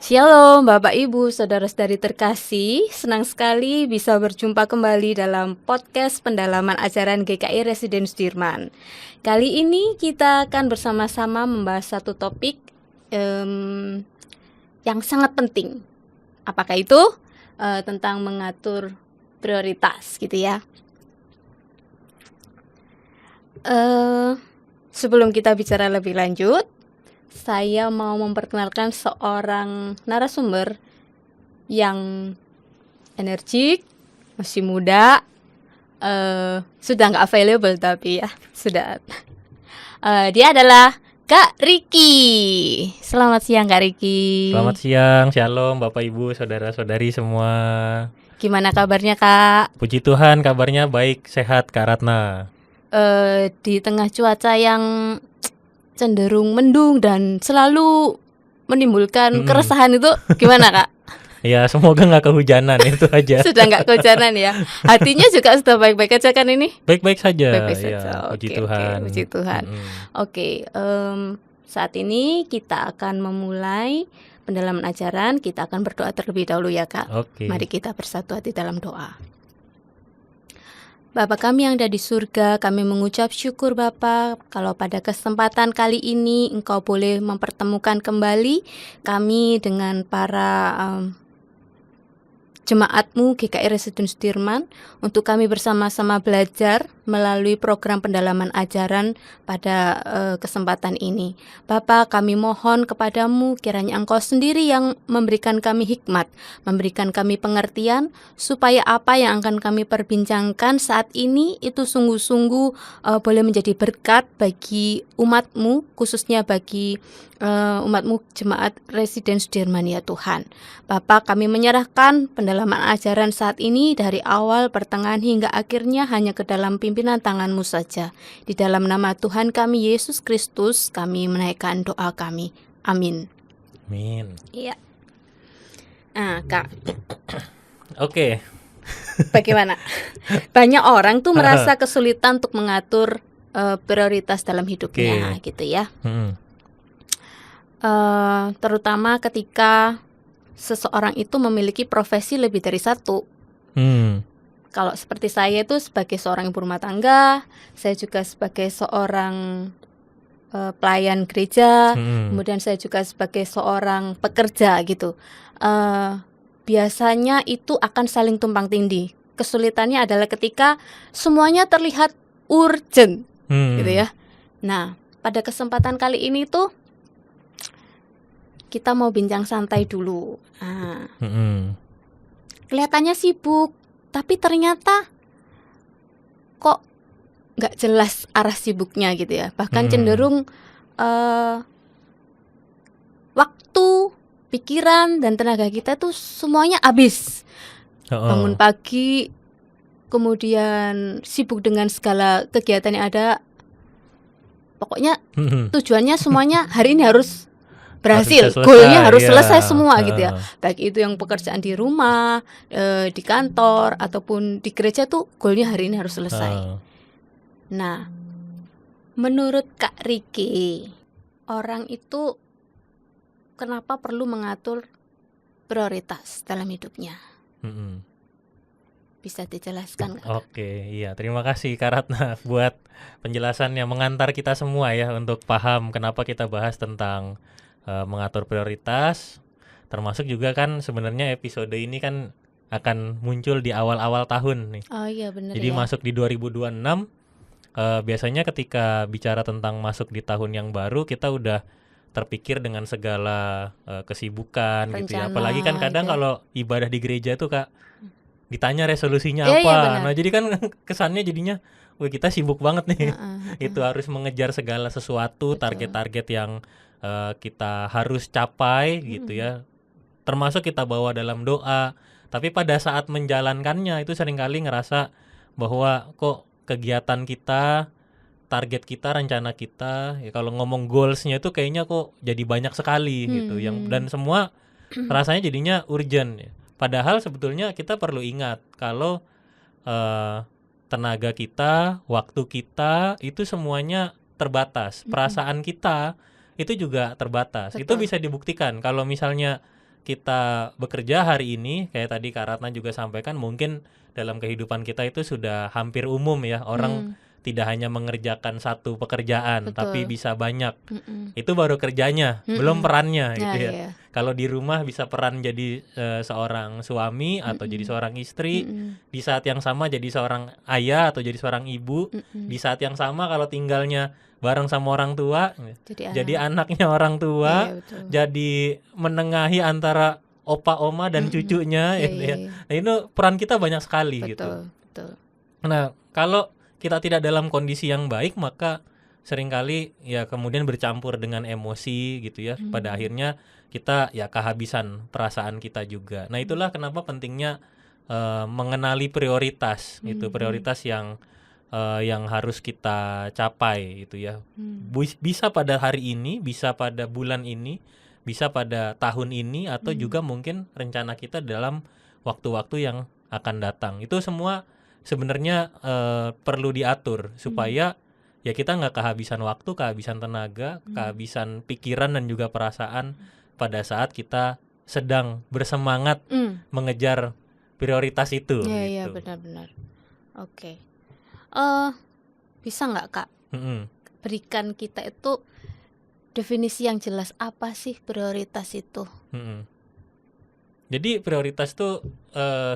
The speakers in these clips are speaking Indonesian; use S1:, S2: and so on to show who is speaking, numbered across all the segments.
S1: Shalom Bapak Ibu, saudara-saudari terkasih. Senang sekali bisa berjumpa kembali dalam podcast pendalaman ajaran GKI Residen Sudirman. Kali ini kita akan bersama-sama membahas satu topik yang sangat penting. Apakah itu? Tentang mengatur prioritas gitu ya. Sebelum kita bicara lebih lanjut, saya mau memperkenalkan seorang narasumber yang energik, masih muda, sudah nggak available tapi ya sudah. Dia adalah Kak Riki. Selamat siang Kak Riki.
S2: Selamat siang, shalom Bapak Ibu, saudara-saudari semua.
S1: Gimana kabarnya Kak?
S2: Puji Tuhan, kabarnya baik, sehat Kak Ratna.
S1: Di tengah cuaca yang cenderung mendung dan selalu menimbulkan keresahan itu gimana Kak?
S2: Ya semoga nggak kehujanan, itu aja.
S1: Sudah nggak kehujanan ya. Hatinya juga sudah baik-baik aja kan ini?
S2: Baik-baik saja.
S1: Baik-baik
S2: ya,
S1: saja.
S2: Puji
S1: Oke,
S2: Tuhan.
S1: puji Tuhan. Oke, saat ini kita akan memulai pendalaman ajaran. Kita akan berdoa terlebih dahulu ya Kak.
S2: Oke.
S1: Mari kita bersatu hati dalam doa. Bapa kami yang ada di surga, kami mengucap syukur Bapa kalau pada kesempatan kali ini Engkau boleh mempertemukan kembali kami dengan para jemaat-Mu GKI Residen Sudirman untuk kami bersama-sama belajar melalui program pendalaman ajaran pada kesempatan ini. Bapa, kami mohon kepadamu kiranya Engkau sendiri yang memberikan kami hikmat, memberikan kami pengertian supaya apa yang akan kami perbincangkan saat ini itu sungguh-sungguh boleh menjadi berkat bagi umat-Mu, khususnya bagi umat-Mu Jemaat Residen Sudirman ya Tuhan. Bapa, kami menyerahkan pendalaman ajaran saat ini dari awal, pertengahan hingga akhirnya hanya ke dalam pimpinan tangan-Mu saja. Di dalam nama Tuhan kami Yesus Kristus kami menaikkan doa kami. Amin.
S2: Amin.
S1: Iya. Nah Kak,
S2: Oke.
S1: bagaimana? Banyak orang tuh merasa kesulitan untuk mengatur prioritas dalam hidupnya gitu ya. Terutama ketika seseorang itu memiliki profesi lebih dari satu. Kalau seperti saya itu sebagai seorang ibu rumah tangga, saya juga sebagai seorang pelayan gereja, kemudian saya juga sebagai seorang pekerja gitu. Biasanya itu akan saling tumpang tindih. Kesulitannya adalah ketika semuanya terlihat urgent, gitu ya. Nah, pada kesempatan kali ini tuh kita mau bincang santai dulu. Kelihatannya sibuk, tapi ternyata kok nggak jelas arah sibuknya gitu ya. Bahkan cenderung waktu, pikiran, dan tenaga kita tuh semuanya habis. Bangun pagi, kemudian sibuk dengan segala kegiatan yang ada. Pokoknya tujuannya semuanya hari ini harus berhasil, goalnya harus selesai semua gitu ya. Baik itu yang pekerjaan di rumah, di kantor, ataupun di gereja tuh goalnya hari ini harus selesai. Nah, menurut Kak Riki, orang itu kenapa perlu mengatur prioritas dalam hidupnya? Bisa dijelaskan Kak?
S2: Oke, iya. Terima kasih Kak Ratna buat penjelasannya, mengantar kita semua ya untuk paham kenapa kita bahas tentang mengatur prioritas, termasuk juga kan sebenarnya episode ini kan akan muncul di awal-awal tahun nih.
S1: Oh iya benar.
S2: Jadi
S1: ya.
S2: masuk di 2026, biasanya ketika bicara tentang masuk di tahun yang baru kita udah terpikir dengan segala kesibukan gitu ya. Apalagi kan kadang kalau ibadah di gereja tuh Kak ditanya resolusinya apa.
S1: Iya,
S2: nah jadi kan kesannya jadinya, wah kita sibuk banget nih. Itu harus mengejar segala sesuatu, target-target yang kita harus capai gitu ya, termasuk kita bawa dalam doa. Tapi pada saat menjalankannya itu seringkali ngerasa bahwa kok kegiatan kita, target kita, rencana kita, ya kalau ngomong goalsnya itu kayaknya kok jadi banyak sekali gitu, dan semua rasanya jadinya urgent ya. Padahal sebetulnya kita perlu ingat kalau tenaga kita, waktu kita itu semuanya terbatas, perasaan kita itu juga terbatas. Betul. Itu bisa dibuktikan kalau misalnya kita bekerja hari ini, kayak tadi Kak Ratna juga sampaikan, mungkin dalam kehidupan kita itu sudah hampir umum ya, orang tidak hanya mengerjakan satu pekerjaan, tapi
S1: Betul.
S2: bisa banyak. Itu baru kerjanya, belum perannya gitu ya.
S1: Iya.
S2: Kalau di rumah bisa peran jadi seorang suami atau jadi seorang istri, di saat yang sama jadi seorang ayah atau jadi seorang ibu, di saat yang sama kalau tinggalnya bareng sama orang tua, jadi anaknya orang tua,
S1: Iya, betul.
S2: jadi menengahi antara opa oma dan cucunya gitu ya. Nah, itu peran kita banyak sekali gitu.
S1: Betul.
S2: Nah, kalau kita tidak dalam kondisi yang baik, maka seringkali ya kemudian bercampur dengan emosi gitu ya. Pada akhirnya kita ya kehabisan perasaan kita juga. Nah, itulah kenapa pentingnya mengenali prioritas. Itu prioritas yang harus kita capai gitu ya. Bisa pada hari ini, bisa pada bulan ini, bisa pada tahun ini, atau juga mungkin rencana kita dalam waktu-waktu yang akan datang. Itu semua sebenarnya perlu diatur supaya ya kita nggak kehabisan waktu, kehabisan tenaga, kehabisan pikiran dan juga perasaan pada saat kita sedang bersemangat mengejar prioritas itu.
S1: Iya,
S2: gitu.
S1: benar-benar. Oke. Bisa nggak Kak berikan kita itu definisi yang jelas, apa sih prioritas itu?
S2: Jadi prioritas itu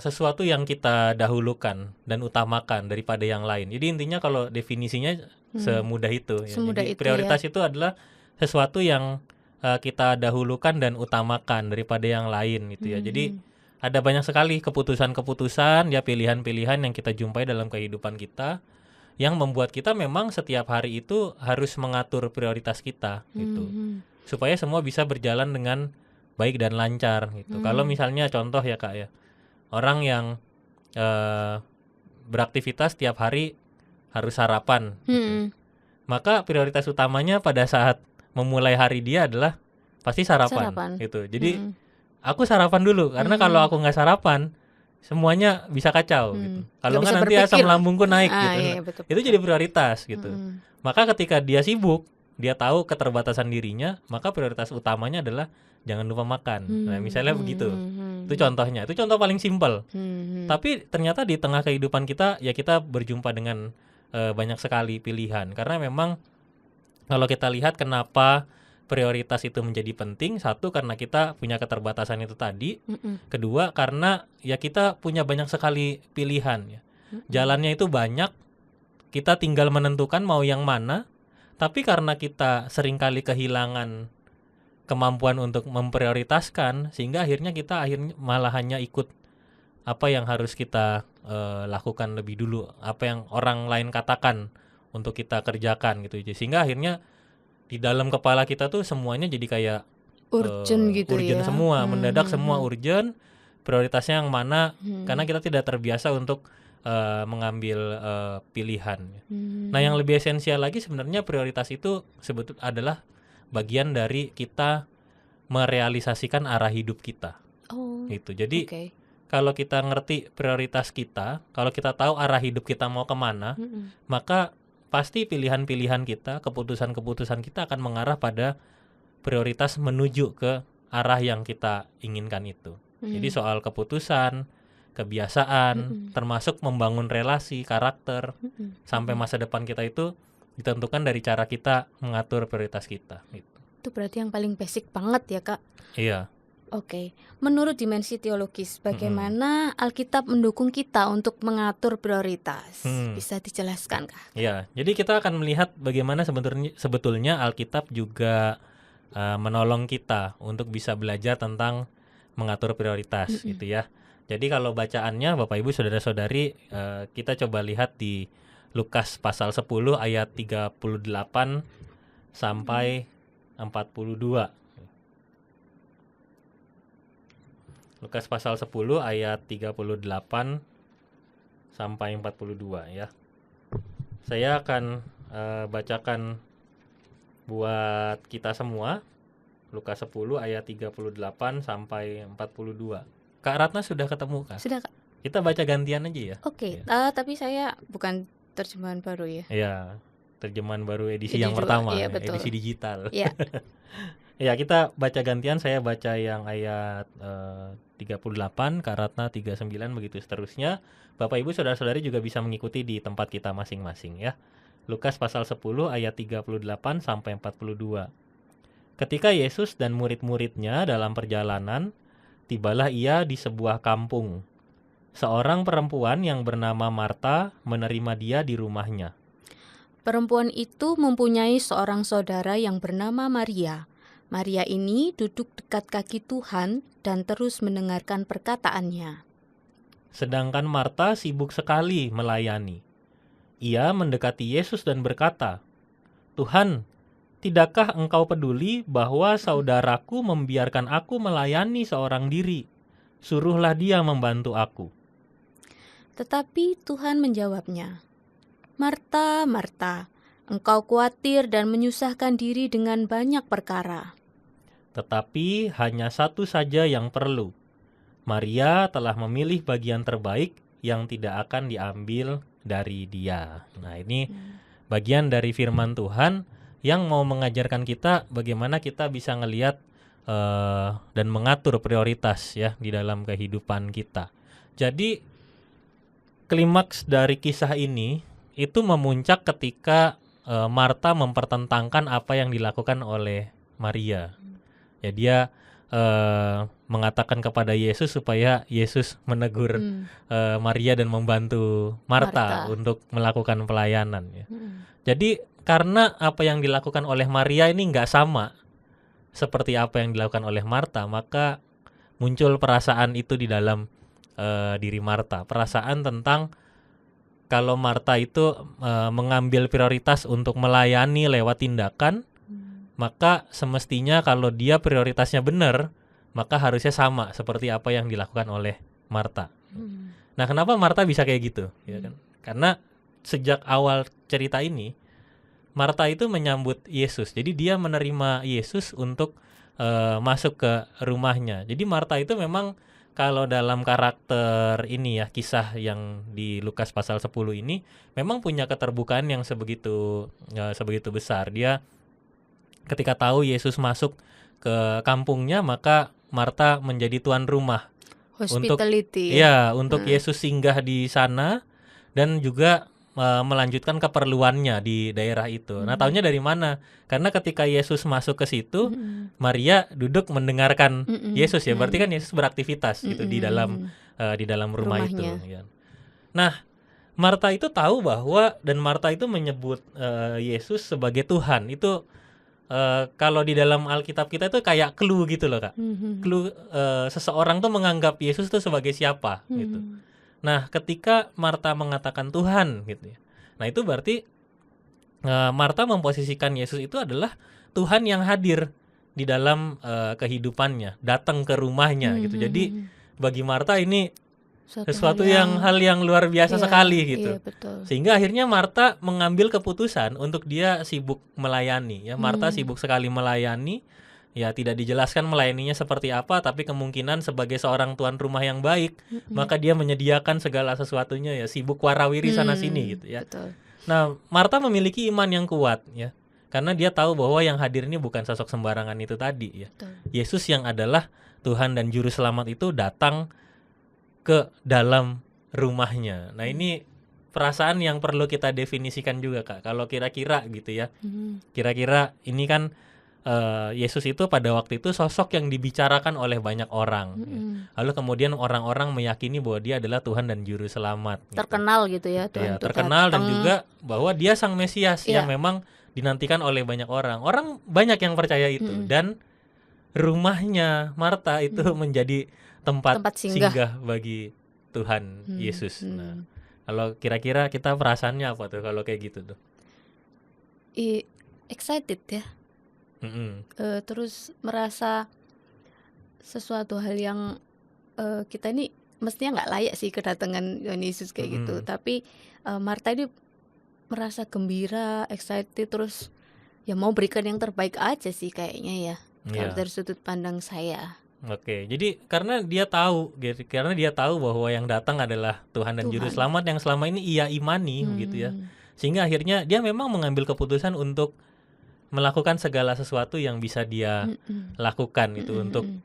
S2: sesuatu yang kita dahulukan dan utamakan daripada yang lain. Jadi intinya kalau definisinya semudah itu. Ya.
S1: Semudah
S2: Jadi
S1: itu,
S2: prioritas
S1: ya.
S2: itu adalah sesuatu yang kita dahulukan dan utamakan daripada yang lain gitu ya. Jadi ada banyak sekali keputusan-keputusan, ya pilihan-pilihan yang kita jumpai dalam kehidupan kita, yang membuat kita memang setiap hari itu harus mengatur prioritas kita gitu. Supaya semua bisa berjalan dengan baik dan lancar gitu. Kalau misalnya contoh ya Kak ya, orang yang beraktivitas tiap hari harus sarapan gitu. Maka prioritas utamanya pada saat memulai hari dia adalah pasti sarapan. Gitu. Jadi aku sarapan dulu, karena kalau aku nggak sarapan semuanya bisa kacau gitu. Kalau nggak nanti asam lambungku naik gitu.
S1: Iya, betul.
S2: Itu jadi prioritas gitu. Maka ketika dia sibuk, dia tahu keterbatasan dirinya, maka prioritas utamanya adalah jangan lupa makan. Nah, misalnya begitu. Itu contohnya. Itu contoh paling simpel. Tapi ternyata di tengah kehidupan kita, ya kita berjumpa dengan banyak sekali pilihan. Karena memang kalau kita lihat kenapa prioritas itu menjadi penting, satu karena kita punya keterbatasan itu tadi, kedua karena ya kita punya banyak sekali pilihan ya. Jalannya itu banyak, kita tinggal menentukan mau yang mana. Tapi karena kita seringkali kehilangan kemampuan untuk memprioritaskan, sehingga akhirnya kita malah hanya ikut apa yang harus kita lakukan lebih dulu, apa yang orang lain katakan untuk kita kerjakan gitu. Sehingga akhirnya di dalam kepala kita tuh semuanya jadi kayak
S1: urgent gitu
S2: urgent
S1: ya.
S2: semua, mendadak semua urgent, prioritasnya yang mana, karena kita tidak terbiasa untuk mengambil pilihan. Nah, yang lebih esensial lagi sebenarnya prioritas itu sebetulnya adalah bagian dari kita merealisasikan arah hidup kita. Gitu. Jadi kalau kita ngerti prioritas kita, kalau kita tahu arah hidup kita mau kemana, maka pasti pilihan-pilihan kita, keputusan-keputusan kita akan mengarah pada prioritas menuju ke arah yang kita inginkan itu. Jadi soal keputusan, kebiasaan, termasuk membangun relasi, karakter, sampai masa depan kita itu ditentukan dari cara kita mengatur prioritas kita.
S1: Itu berarti yang paling basic banget ya Kak?
S2: Iya.
S1: Oke, menurut dimensi teologis, bagaimana Alkitab mendukung kita untuk mengatur prioritas? Bisa dijelaskan Kak?
S2: Iya, jadi kita akan melihat bagaimana sebetulnya Alkitab juga menolong kita untuk bisa belajar tentang mengatur prioritas gitu ya. Jadi kalau bacaannya Bapak Ibu Saudara-saudari, kita coba lihat di Lukas pasal 10 ayat 38 sampai 42. Lukas pasal 10 ayat 38 sampai 42 ya. Saya akan bacakan buat kita semua. Lukas 10 ayat 38 sampai 42. Kak Ratna sudah ketemu Kak?
S1: Sudah Kak.
S2: Kita baca gantian aja ya.
S1: Oke, tapi saya bukan terjemahan baru ya.
S2: Iya, terjemahan baru edisi yang pertama,
S1: iya, betul.
S2: edisi digital.
S1: Iya.
S2: Ya, kita baca gantian, saya baca yang ayat 38, Kak Ratna 39, begitu seterusnya. Bapak Ibu Saudara-saudari juga bisa mengikuti di tempat kita masing-masing ya. Lukas pasal 10 ayat 38 sampai 42. Ketika Yesus dan murid-muridnya dalam perjalanan, tibalah ia di sebuah kampung. Seorang perempuan yang bernama Marta menerima dia di rumahnya.
S1: Perempuan itu mempunyai seorang saudara yang bernama Maria. Maria ini duduk dekat kaki Tuhan dan terus mendengarkan perkataannya.
S2: Sedangkan Marta sibuk sekali melayani. Ia mendekati Yesus dan berkata, "Tuhan, tidakkah engkau peduli bahwa saudaraku membiarkan aku melayani seorang diri? Suruhlah dia membantu aku."
S1: Tetapi Tuhan menjawabnya, "Marta, Marta, engkau khawatir dan menyusahkan diri dengan banyak perkara.
S2: Tetapi hanya satu saja yang perlu. Maria telah memilih bagian terbaik yang tidak akan diambil dari dia. Nah, ini bagian dari firman Tuhan yang mau mengajarkan kita bagaimana kita bisa ngelihat dan mengatur prioritas ya di dalam kehidupan kita. Jadi klimaks dari kisah ini itu memuncak ketika Marta mempertentangkan apa yang dilakukan oleh Maria. Ya, dia mengatakan kepada Yesus supaya Yesus menegur Maria dan membantu Marta untuk melakukan pelayanan. Ya. Jadi karena apa yang dilakukan oleh Maria ini nggak sama seperti apa yang dilakukan oleh Marta, maka muncul perasaan itu di dalam diri Marta. Perasaan tentang kalau Marta itu mengambil prioritas untuk melayani lewat tindakan, maka semestinya kalau dia prioritasnya benar, maka harusnya sama seperti apa yang dilakukan oleh Marta. Nah, kenapa Marta bisa kayak gitu? Ya kan? Karena sejak awal cerita ini, Marta itu menyambut Yesus. Jadi dia menerima Yesus untuk masuk ke rumahnya. Jadi Marta itu memang kalau dalam karakter ini ya, kisah yang di Lukas pasal 10 ini memang punya keterbukaan yang sebegitu besar. Dia ketika tahu Yesus masuk ke kampungnya, maka Marta menjadi tuan rumah.
S1: Hospitality.
S2: Untuk Yesus singgah di sana dan juga melanjutkan keperluannya di daerah itu. Nah, taunya dari mana? Karena ketika Yesus masuk ke situ, Maria duduk mendengarkan Yesus ya. Berarti kan Yesus beraktivitas gitu di dalam rumah itu. Ya. Nah, Marta itu tahu bahwa dan Marta itu menyebut Yesus sebagai Tuhan. Itu kalau di dalam Alkitab kita itu kayak clue gitu loh, Kak. Clue seseorang tuh menganggap Yesus itu sebagai siapa gitu. Nah, ketika Marta mengatakan Tuhan gitu ya. Nah, itu berarti Marta memposisikan Yesus itu adalah Tuhan yang hadir di dalam kehidupannya, datang ke rumahnya gitu. Jadi bagi Marta ini sesuatu hal yang luar biasa sekali gitu.
S1: Betul.
S2: Sehingga akhirnya Marta mengambil keputusan untuk dia sibuk melayani ya. Marta sibuk sekali melayani. Ya, tidak dijelaskan melayaninya seperti apa, tapi kemungkinan sebagai seorang tuan rumah yang baik, maka dia menyediakan segala sesuatunya ya, sibuk warawiri sana sini gitu ya.
S1: Betul.
S2: Nah, Marta memiliki iman yang kuat ya. Karena dia tahu bahwa yang hadir ini bukan sosok sembarangan itu tadi ya.
S1: Betul.
S2: Yesus yang adalah Tuhan dan juru selamat itu datang ke dalam rumahnya. Nah, ini perasaan yang perlu kita definisikan juga, Kak. Kalau kira-kira gitu ya. Kira-kira ini kan Yesus itu pada waktu itu sosok yang dibicarakan oleh banyak orang. Ya. Lalu kemudian orang-orang meyakini bahwa dia adalah Tuhan dan juru selamat.
S1: Terkenal gitu ya.
S2: Ya, terkenal dan juga bahwa dia sang Mesias yang memang dinantikan oleh banyak orang. Orang banyak yang percaya itu. Dan rumahnya Marta itu menjadi tempat singgah bagi Tuhan Yesus. Nah, kalau kira-kira kita perasaannya apa tuh kalau kayak gitu tuh?
S1: Excited ya. Terus merasa sesuatu hal yang kita ini mestinya nggak layak sih kedatangan Yesus kayak gitu. Tapi Marta ini merasa gembira, excited, terus ya mau berikan yang terbaik aja sih kayaknya ya. Kalau dari sudut pandang saya.
S2: Oke, jadi karena dia tahu bahwa yang datang adalah Tuhan dan juru selamat yang selama ini ia imani gitu ya. Sehingga akhirnya dia memang mengambil keputusan untuk melakukan segala sesuatu yang bisa dia lakukan itu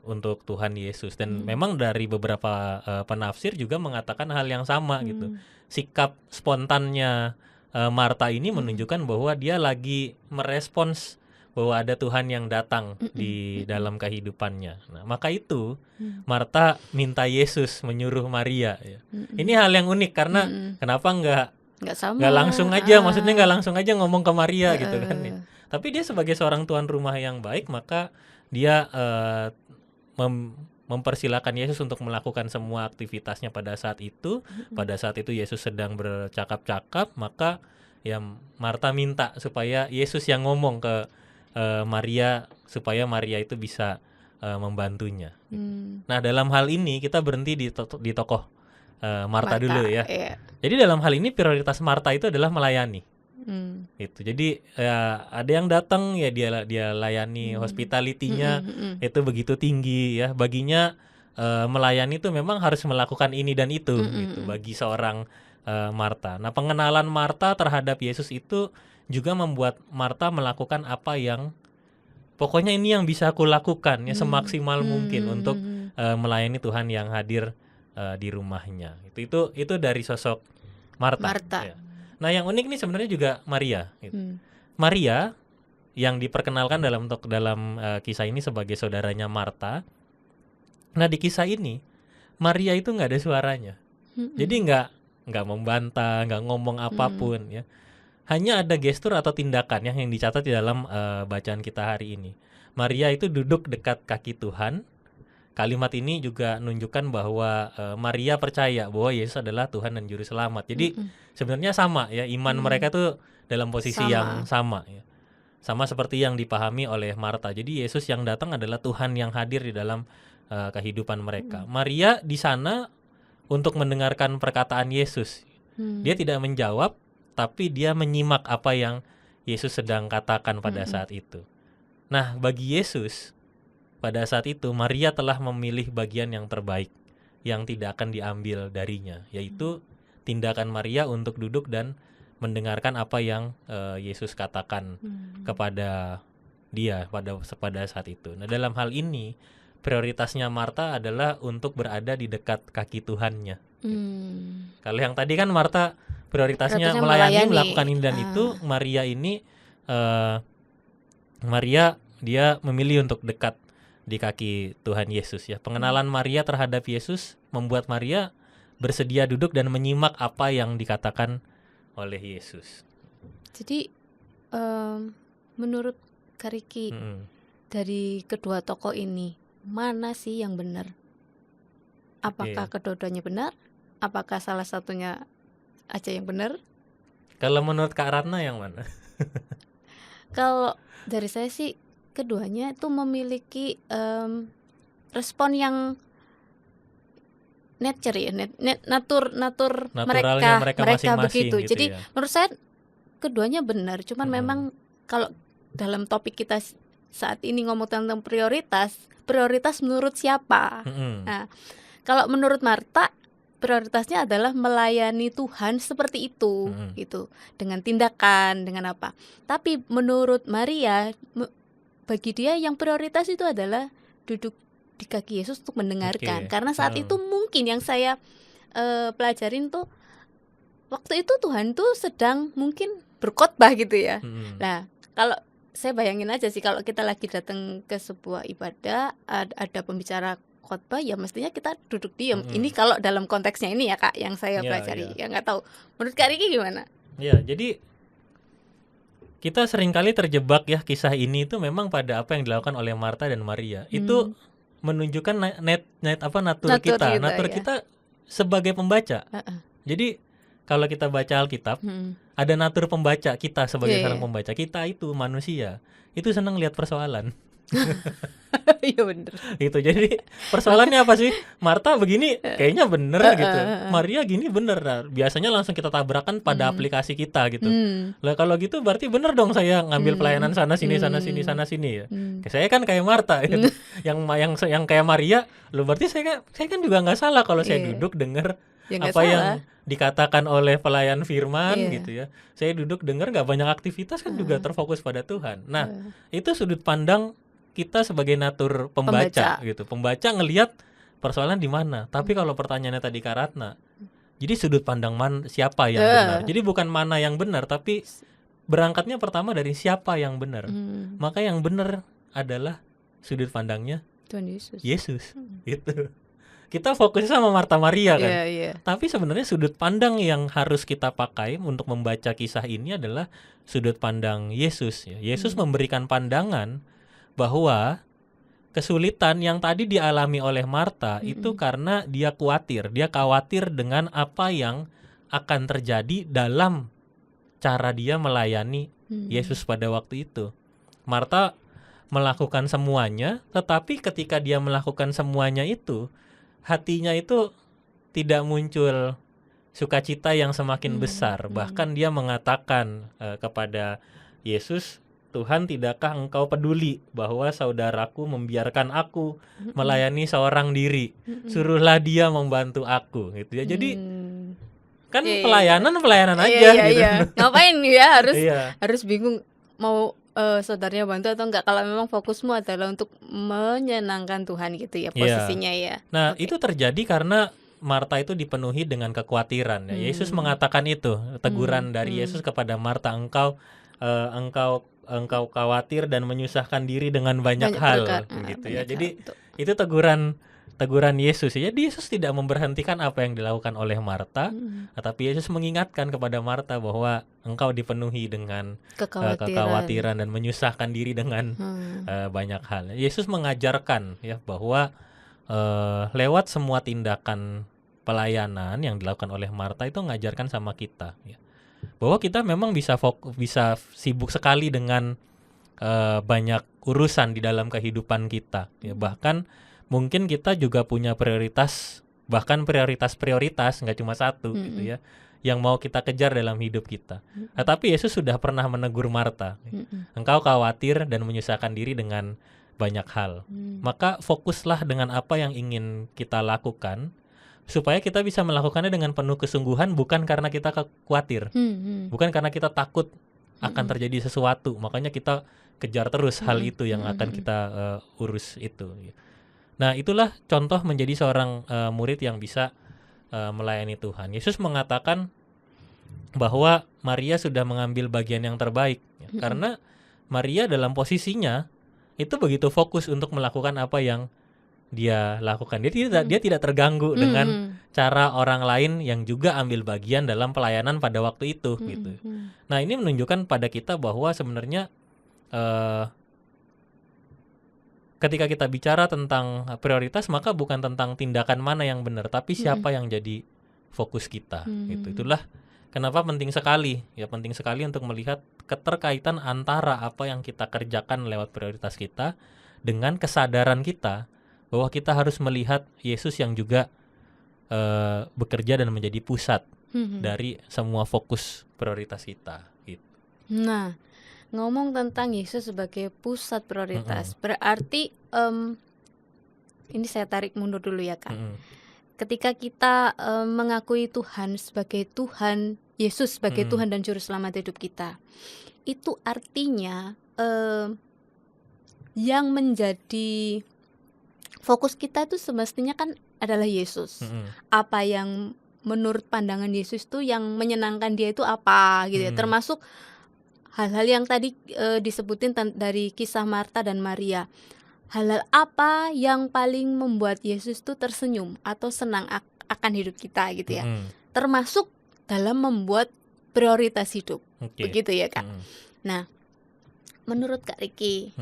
S2: untuk Tuhan Yesus. Dan memang dari beberapa penafsir juga mengatakan hal yang sama gitu. Sikap spontannya Marta ini menunjukkan bahwa dia lagi merespons bahwa ada Tuhan yang datang di dalam kehidupannya. Nah, maka itu Marta minta Yesus menyuruh Maria ya. Ini hal yang unik karena kenapa nggak langsung aja, maksudnya nggak langsung aja ngomong ke Maria gitu kan ya. Tapi dia sebagai seorang tuan rumah yang baik, maka dia mempersilahkan Yesus untuk melakukan semua aktivitasnya pada saat itu. Pada saat itu Yesus sedang bercakap-cakap, maka ya Marta minta supaya Yesus yang ngomong ke Maria supaya Maria itu bisa membantunya. Nah, dalam hal ini kita berhenti di tokoh Marta dulu ya.
S1: Iya.
S2: Jadi dalam hal ini prioritas Marta itu adalah melayani. Itu. Jadi ada yang datang ya dia layani, hospitality-nya itu begitu tinggi ya. Baginya melayani itu memang harus melakukan ini dan itu gitu bagi seorang Marta. Nah, pengenalan Marta terhadap Yesus itu juga membuat Marta melakukan apa yang pokoknya ini yang bisa aku lakukan ya semaksimal mungkin untuk melayani Tuhan yang hadir di rumahnya. Itu dari sosok Marta. Ya. Nah, yang unik nih sebenarnya juga Maria. Gitu. Maria yang diperkenalkan dalam kisah ini sebagai saudaranya Marta. Nah, di kisah ini Maria itu nggak ada suaranya. Jadi nggak membantah, nggak ngomong apapun ya. Hanya ada gestur atau tindakan yang dicatat di dalam bacaan kita hari ini. Maria itu duduk dekat kaki Tuhan. Kalimat ini juga menunjukkan bahwa Maria percaya bahwa Yesus adalah Tuhan dan Juru Selamat. Jadi sebenarnya sama ya, iman mereka tuh dalam posisi yang sama ya. Sama seperti yang dipahami oleh Marta. Jadi Yesus yang datang adalah Tuhan yang hadir di dalam kehidupan mereka. Maria di sana untuk mendengarkan perkataan Yesus. Dia tidak menjawab, tapi dia menyimak apa yang Yesus sedang katakan pada saat itu. Nah, bagi Yesus pada saat itu Maria telah memilih bagian yang terbaik yang tidak akan diambil darinya, yaitu tindakan Maria untuk duduk dan mendengarkan apa yang Yesus katakan kepada dia pada saat itu. Nah, dalam hal ini prioritasnya Marta adalah untuk berada di dekat kaki Tuhannya. Kalau yang tadi kan Marta prioritasnya melayani, melakukan ini dan itu. Maria ini dia memilih untuk dekat di kaki Tuhan Yesus ya. Pengenalan Maria terhadap Yesus membuat Maria bersedia duduk dan menyimak apa yang dikatakan oleh Yesus.
S1: Jadi menurut Kariki dari kedua tokoh ini mana sih yang benar? Apakah kedua-duanya benar? Apakah salah satunya aja yang benar?
S2: Kalau menurut Kak Ratna yang mana?
S1: Kalau dari saya sih keduanya itu memiliki respon yang nature ya, natur mereka begitu.
S2: Gitu
S1: jadi
S2: ya.
S1: menurut saya keduanya benar. Cuman memang kalau dalam topik kita saat ini ngomong tentang prioritas menurut siapa? Nah, kalau menurut Marta prioritasnya adalah melayani Tuhan seperti itu, gitu, dengan tindakan, dengan apa. Tapi menurut Maria, bagi dia yang prioritas itu adalah duduk di kaki Yesus untuk mendengarkan. Karena saat itu mungkin yang saya pelajarin tuh waktu itu Tuhan tuh sedang mungkin berkhotbah gitu ya. Nah, kalau saya bayangin aja sih kalau kita lagi datang ke sebuah ibadah, ada pembicara khotbah, ya mestinya kita duduk diam. Ini kalau dalam konteksnya ini ya Kak yang saya pelajari. Ya nggak tahu. Menurut Kak Riki gimana?
S2: Ya, jadi kita seringkali terjebak ya kisah ini itu memang pada apa yang dilakukan oleh Marta dan Maria. Itu menunjukkan natur kita sebagai pembaca. Jadi kalau kita baca Alkitab, ada natur pembaca kita sebagai seorang pembaca. Kita itu manusia, itu senang lihat persoalan.
S1: Iya bener.
S2: Gitu. Jadi persoalannya apa sih? Marta begini kayaknya bener gitu. Maria gini bener. Nah, biasanya langsung kita tabrakan pada aplikasi kita gitu. Lah kalau gitu berarti bener dong saya ngambil pelayanan sana sini ya. Saya kan kayak Marta gitu. yang kayak Maria, lo berarti saya kan juga nggak salah kalau saya duduk denger
S1: Ya nggak
S2: apa yang
S1: salah.
S2: dikatakan oleh pelayan firman
S1: Iya.
S2: gitu ya. Saya duduk dengar nggak banyak aktivitas kan juga terfokus pada Tuhan. Nah,
S1: Eh,
S2: itu sudut pandang kita sebagai natur pembaca
S1: Pembaca.
S2: gitu. Pembaca ngelihat persoalan di mana. Tapi kalau pertanyaannya tadi Kak Ratna, jadi sudut pandang siapa yang benar.
S1: Eh,
S2: Jadi bukan mana yang benar, tapi berangkatnya pertama dari siapa yang benar.
S1: hmm,
S2: Maka yang benar adalah sudut pandangnya
S1: Tuhan Yesus.
S2: Yesus. Gitu. Kita fokusnya sama Marta Maria kan.
S1: Iya, iya.
S2: Tapi sebenarnya sudut pandang yang harus kita pakai untuk membaca kisah ini adalah sudut pandang Yesus ya. Yesus memberikan pandangan bahwa kesulitan yang tadi dialami oleh Marta itu karena dia khawatir dengan apa yang akan terjadi dalam cara dia melayani Yesus pada waktu itu. Marta melakukan semuanya, tetapi ketika dia melakukan semuanya itu, hatinya itu tidak muncul sukacita yang semakin besar. Bahkan dia mengatakan kepada Yesus, Tuhan, tidakkah engkau peduli bahwa saudaraku membiarkan aku melayani seorang diri? Suruhlah dia membantu aku gitu ya. Jadi kan
S1: Iya, iya,
S2: pelayanan
S1: Iya,
S2: aja
S1: iya,
S2: gitu.
S1: iya. Ngapain ya
S2: Iya.
S1: harus bingung mau saudaranya bantu atau enggak, kalau memang fokusmu adalah untuk menyenangkan Tuhan gitu ya
S2: Iya.
S1: posisinya ya.
S2: Nah,
S1: Oke.
S2: itu terjadi karena Marta itu dipenuhi dengan kekhawatiran ya. Yesus mengatakan itu, teguran dari Yesus kepada Marta, engkau khawatir dan menyusahkan diri dengan banyak hal gitu ya.
S1: banyak
S2: Jadi
S1: hal, betul.
S2: itu teguran Yesus ya. Jadi Yesus tidak memberhentikan apa yang dilakukan oleh Marta, tetapi Yesus mengingatkan kepada Marta bahwa engkau dipenuhi dengan kekhawatiran dan menyusahkan diri dengan banyak hal. Yesus mengajarkan ya bahwa lewat semua tindakan pelayanan yang dilakukan oleh Marta itu mengajarkan sama kita ya, bahwa kita memang bisa sibuk sekali dengan banyak urusan di dalam kehidupan kita ya. Bahkan mungkin kita juga punya prioritas, bahkan prioritas nggak cuma satu gitu ya, yang mau kita kejar dalam hidup kita. Tetapi Yesus sudah pernah menegur Marta, engkau khawatir dan menyusahkan diri dengan banyak hal. Maka fokuslah dengan apa yang ingin kita lakukan, supaya kita bisa melakukannya dengan penuh kesungguhan, bukan karena kita khawatir, bukan karena kita takut akan terjadi sesuatu. Makanya kita kejar terus hal itu yang akan kita urus itu. Nah, itulah contoh menjadi seorang murid yang bisa melayani Tuhan. Yesus mengatakan bahwa Maria sudah mengambil bagian yang terbaik ya, karena Maria dalam posisinya itu begitu fokus untuk melakukan apa yang dia lakukan. Dia tidak terganggu dengan cara orang lain yang juga ambil bagian dalam pelayanan pada waktu itu gitu. Nah, ini menunjukkan pada kita bahwa sebenarnya ketika kita bicara tentang prioritas, maka bukan tentang tindakan mana yang benar, tapi siapa yang jadi fokus kita gitu. Itulah kenapa penting sekali untuk melihat keterkaitan antara apa yang kita kerjakan lewat prioritas kita dengan kesadaran kita bahwa kita harus melihat Yesus yang juga bekerja dan menjadi pusat dari semua fokus prioritas kita gitu.
S1: Nah, ngomong tentang Yesus sebagai pusat prioritas, berarti ini saya tarik mundur dulu ya Kak. Ketika kita mengakui Tuhan sebagai Tuhan, Yesus sebagai Tuhan dan Juru Selamat hidup kita, itu artinya yang menjadi fokus kita itu semestinya kan adalah Yesus. Apa yang menurut pandangan Yesus itu yang menyenangkan dia itu apa gitu ya, termasuk hal-hal yang tadi disebutin dari kisah Marta dan Maria. Hal-hal apa yang paling membuat Yesus tuh tersenyum atau senang akan hidup kita gitu ya. Termasuk dalam membuat prioritas hidup. Begitu ya Kak. Nah, menurut Kak Riki,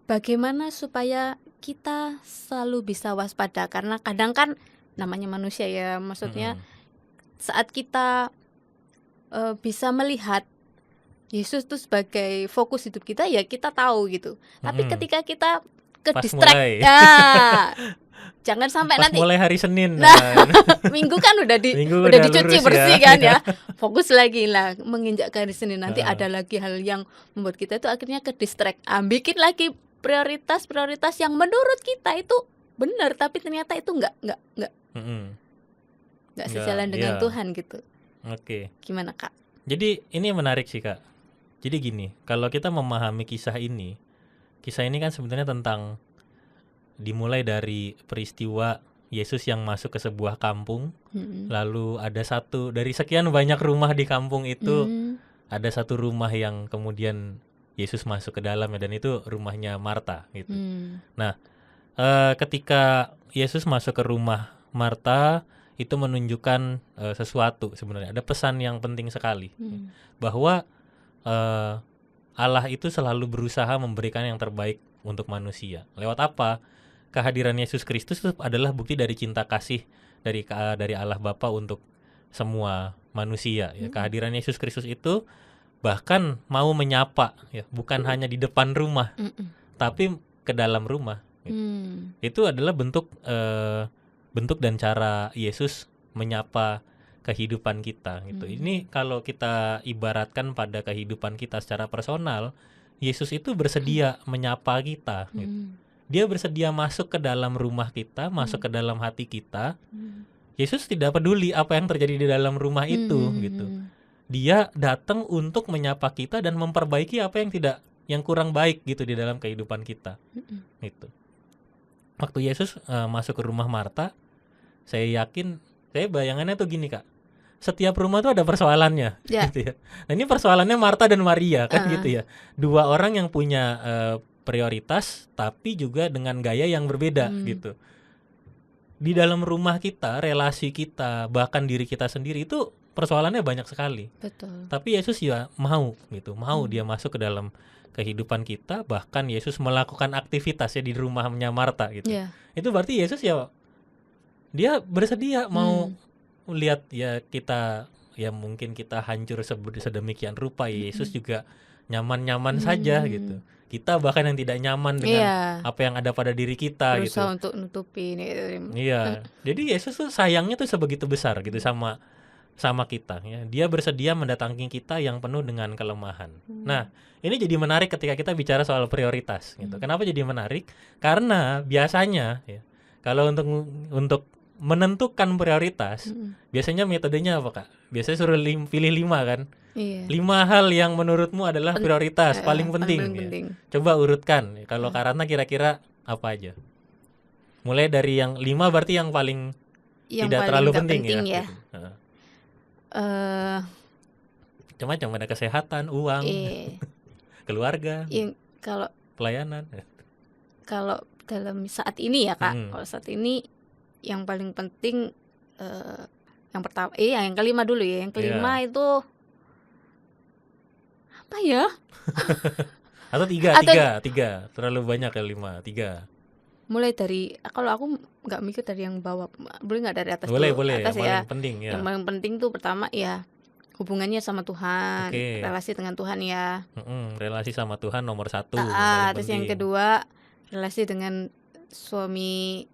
S1: bagaimana supaya kita selalu bisa waspada? Karena kadang kan namanya manusia ya, maksudnya saat kita bisa melihat Yesus tuh sebagai fokus hidup kita, ya kita tahu gitu. Tapi ketika kita ke distract, ya jangan sampai
S2: pas
S1: nanti
S2: mulai hari Senin,
S1: Minggu kan udah dicuci bersih ya. Kan ya. Fokus lagi lah menginjak ke hari Senin, nanti ada lagi hal yang membuat kita itu akhirnya ke distract. Bikin lagi prioritas yang menurut kita itu benar, tapi ternyata itu nggak
S2: Mm-mm.
S1: sejalan dengan
S2: Iya.
S1: Tuhan gitu.
S2: Oke.
S1: Gimana Kak?
S2: Jadi ini menarik sih Kak. Jadi gini, kalau kita memahami kisah ini kan sebenarnya tentang dimulai dari peristiwa Yesus yang masuk ke sebuah kampung, lalu ada satu dari sekian banyak rumah di kampung itu, ada satu rumah yang kemudian Yesus masuk ke dalamnya, dan itu rumahnya Marta gitu. Nah, ketika Yesus masuk ke rumah Marta, itu menunjukkan sesuatu sebenarnya. Ada pesan yang penting sekali, bahwa Allah itu selalu berusaha memberikan yang terbaik untuk manusia. Lewat apa? Kehadiran Yesus Kristus itu adalah bukti dari cinta kasih dari Allah Bapa untuk semua manusia. Ya. Kehadiran Yesus Kristus itu bahkan mau menyapa, ya, bukan hanya di depan rumah, tapi ke dalam rumah. Gitu. Itu adalah bentuk dan cara Yesus menyapa kehidupan kita gitu. Ini kalau kita ibaratkan pada kehidupan kita secara personal, Yesus itu bersedia menyapa kita gitu. Dia bersedia masuk ke dalam rumah kita, masuk ke dalam hati kita. Yesus tidak peduli apa yang terjadi di dalam rumah itu gitu. Dia datang untuk menyapa kita dan memperbaiki apa yang kurang baik gitu di dalam kehidupan kita. Gitu. Waktu Yesus masuk ke rumah Marta, saya bayangannya tuh gini Kak. Setiap rumah tuh ada persoalannya, gitu ya. Nah ini persoalannya Marta dan Maria kan gitu ya. Dua orang yang punya prioritas, tapi juga dengan gaya yang berbeda gitu. Di dalam rumah kita, relasi kita, bahkan diri kita sendiri itu persoalannya banyak sekali.
S1: Betul.
S2: Tapi Yesus ya mau gitu, mau dia masuk ke dalam kehidupan kita. Bahkan Yesus melakukan aktivitasnya di rumahnya Marta gitu. Itu berarti Yesus ya dia bersedia mau lihat ya kita, ya mungkin kita hancur sedemikian rupa, ya Yesus juga nyaman-nyaman saja gitu. Kita bahkan yang tidak nyaman dengan apa yang ada pada diri kita
S1: berusaha
S2: gitu.
S1: untuk nutupin.
S2: Iya. Jadi Yesus tuh sayangnya tuh sebegitu besar gitu sama kita ya. Dia bersedia mendatangi kita yang penuh dengan kelemahan. Nah, ini jadi menarik ketika kita bicara soal prioritas gitu. Kenapa jadi menarik? Karena biasanya ya, kalau untuk menentukan prioritas, biasanya metodenya apa Kak? Biasanya suruh pilih 5 kan? 5 hal yang menurutmu adalah prioritas paling penting. Ya. Coba urutkan. Kalau Karana kira-kira apa aja? Mulai dari yang 5 berarti yang paling tidak terlalu penting ya. Gitu. Macam-macam, ada kesehatan, uang, keluarga,
S1: kalau
S2: pelayanan.
S1: Kalau dalam saat ini ya Kak, kalau saat ini yang paling penting yang pertama, yang kelima dulu ya. Yang kelima itu apa ya?
S2: Atau tiga, terlalu banyak ya 5, 3.
S1: Mulai dari, kalau aku nggak mikir dari yang bawah, boleh nggak dari atas
S2: boleh,
S1: dulu?
S2: Boleh,
S1: atas
S2: yang
S1: ya.
S2: Paling penting ya.
S1: Yang paling penting tuh pertama ya hubungannya sama Tuhan, relasi dengan Tuhan ya.
S2: Relasi sama Tuhan nomor 1.
S1: Terus yang kedua relasi dengan suami.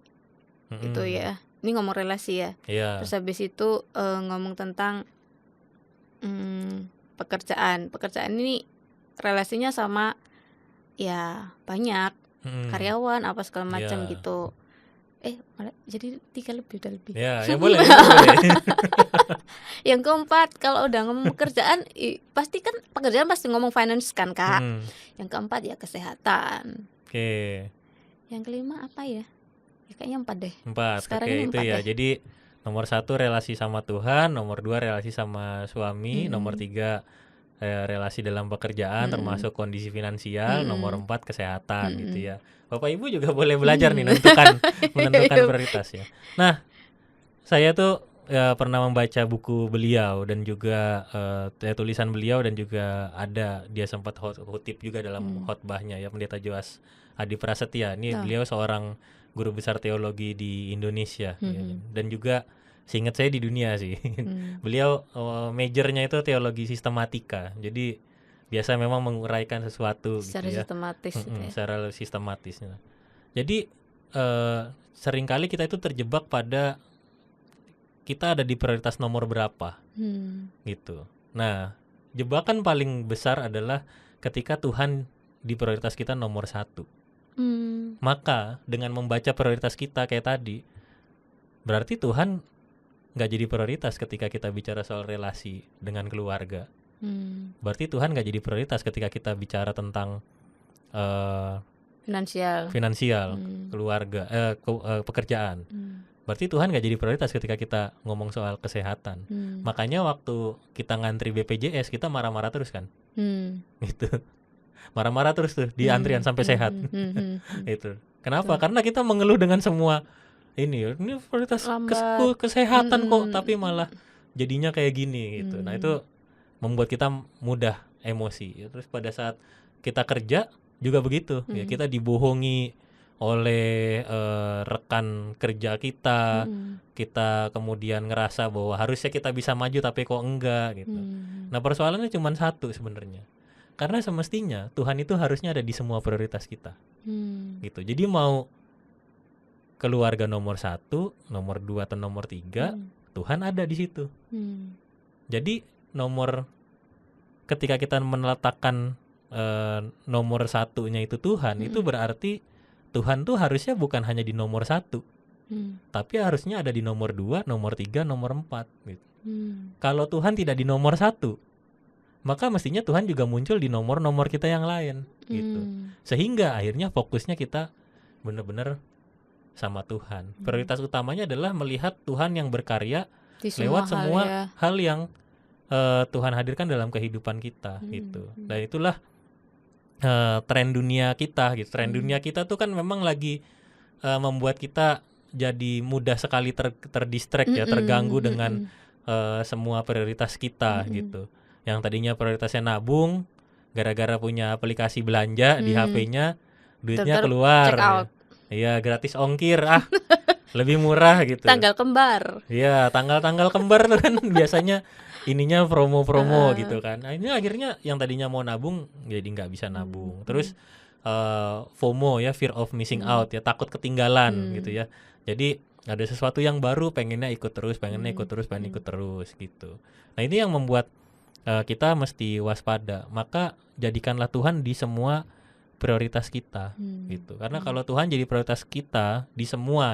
S1: Itu ya, ini ngomong relasi ya. Terus habis itu ngomong tentang pekerjaan ini relasinya sama ya banyak karyawan apa segala macam gitu. Malah jadi 3 lebih, udah lebih.
S2: Ya boleh, boleh.
S1: Yang keempat, kalau udah ngomong pekerjaan, pasti kan pekerjaan pasti ngomong finance kan Kak. Yang keempat ya kesehatan. Yang kelima apa ya? Kayaknya 4 deh.
S2: 4. Sekarang ini 4 itu ya. Jadi nomor 1 relasi sama Tuhan, nomor 2 relasi sama suami, nomor 3 relasi dalam pekerjaan termasuk kondisi finansial, nomor 4 kesehatan gitu ya. Bapak Ibu juga boleh belajar nih menentukan prioritas ya. Nah, saya tuh pernah membaca buku beliau dan juga tulisan beliau, dan juga ada dia sempat khotib juga dalam khotbahnya ya, Pendeta Joas Adi Prasetya. Ini beliau seorang guru besar teologi di Indonesia ya, dan juga seingat saya di dunia sih. Beliau majornya itu teologi sistematika. Jadi biasa memang menguraikan sesuatu
S1: secara
S2: gitu ya.
S1: Sistematis gitu ya.
S2: Secara sistematis. Jadi seringkali kita itu terjebak pada kita ada di prioritas nomor berapa gitu. Nah, jebakan paling besar adalah ketika Tuhan di prioritas kita nomor 1. Maka dengan membaca prioritas kita kayak tadi, berarti Tuhan nggak jadi prioritas ketika kita bicara soal relasi dengan keluarga. Berarti Tuhan nggak jadi prioritas ketika kita bicara tentang finansial, keluarga, pekerjaan. Berarti Tuhan nggak jadi prioritas ketika kita ngomong soal kesehatan. Makanya waktu kita ngantri BPJS kita marah-marah terus kan, gitu. Marah-marah terus tuh di antrian sampai sehat. Itu. Kenapa? Karena kita mengeluh dengan semua ini prioritas kesehatan kok, tapi malah jadinya kayak gini gitu. Nah itu membuat kita mudah emosi. Terus pada saat kita kerja juga begitu, ya kita dibohongi oleh rekan kerja kita, kita kemudian ngerasa bahwa harusnya kita bisa maju tapi kok enggak gitu. Nah persoalannya cuma satu sebenarnya, karena semestinya Tuhan itu harusnya ada di semua prioritas kita, gitu. Jadi mau keluarga nomor 1, nomor 2 atau nomor 3, Tuhan ada di situ. Jadi ketika kita meletakkan nomor 1-nya itu Tuhan, itu berarti Tuhan tuh harusnya bukan hanya di nomor 1, tapi harusnya ada di nomor 2, nomor 3, nomor 4 gitu. Kalau Tuhan tidak di nomor 1, maka mestinya Tuhan juga muncul di nomor-nomor kita yang lain gitu. Sehingga akhirnya fokusnya kita benar-benar sama Tuhan. Prioritas utamanya adalah melihat Tuhan yang berkarya lewat semua hal yang Tuhan hadirkan dalam kehidupan kita gitu. Dan itulah tren dunia kita gitu. Tren dunia kita tuh kan memang lagi membuat kita jadi mudah sekali terdistract ya, terganggu dengan semua prioritas kita gitu. Yang tadinya prioritasnya nabung, gara-gara punya aplikasi belanja di HP-nya, duitnya keluar. Iya, gratis ongkir, lebih murah gitu.
S1: Tanggal kembar.
S2: Iya, tanggal kembar tuh kan biasanya ininya promo-promo gitu kan. Nah ini akhirnya yang tadinya mau nabung jadi nggak bisa nabung. Terus FOMO ya, fear of missing out ya, takut ketinggalan gitu ya. Jadi ada sesuatu yang baru pengennya ikut terus gitu. Nah ini yang membuat kita mesti waspada. Maka jadikanlah Tuhan di semua prioritas kita gitu. Karena kalau Tuhan jadi prioritas kita di semua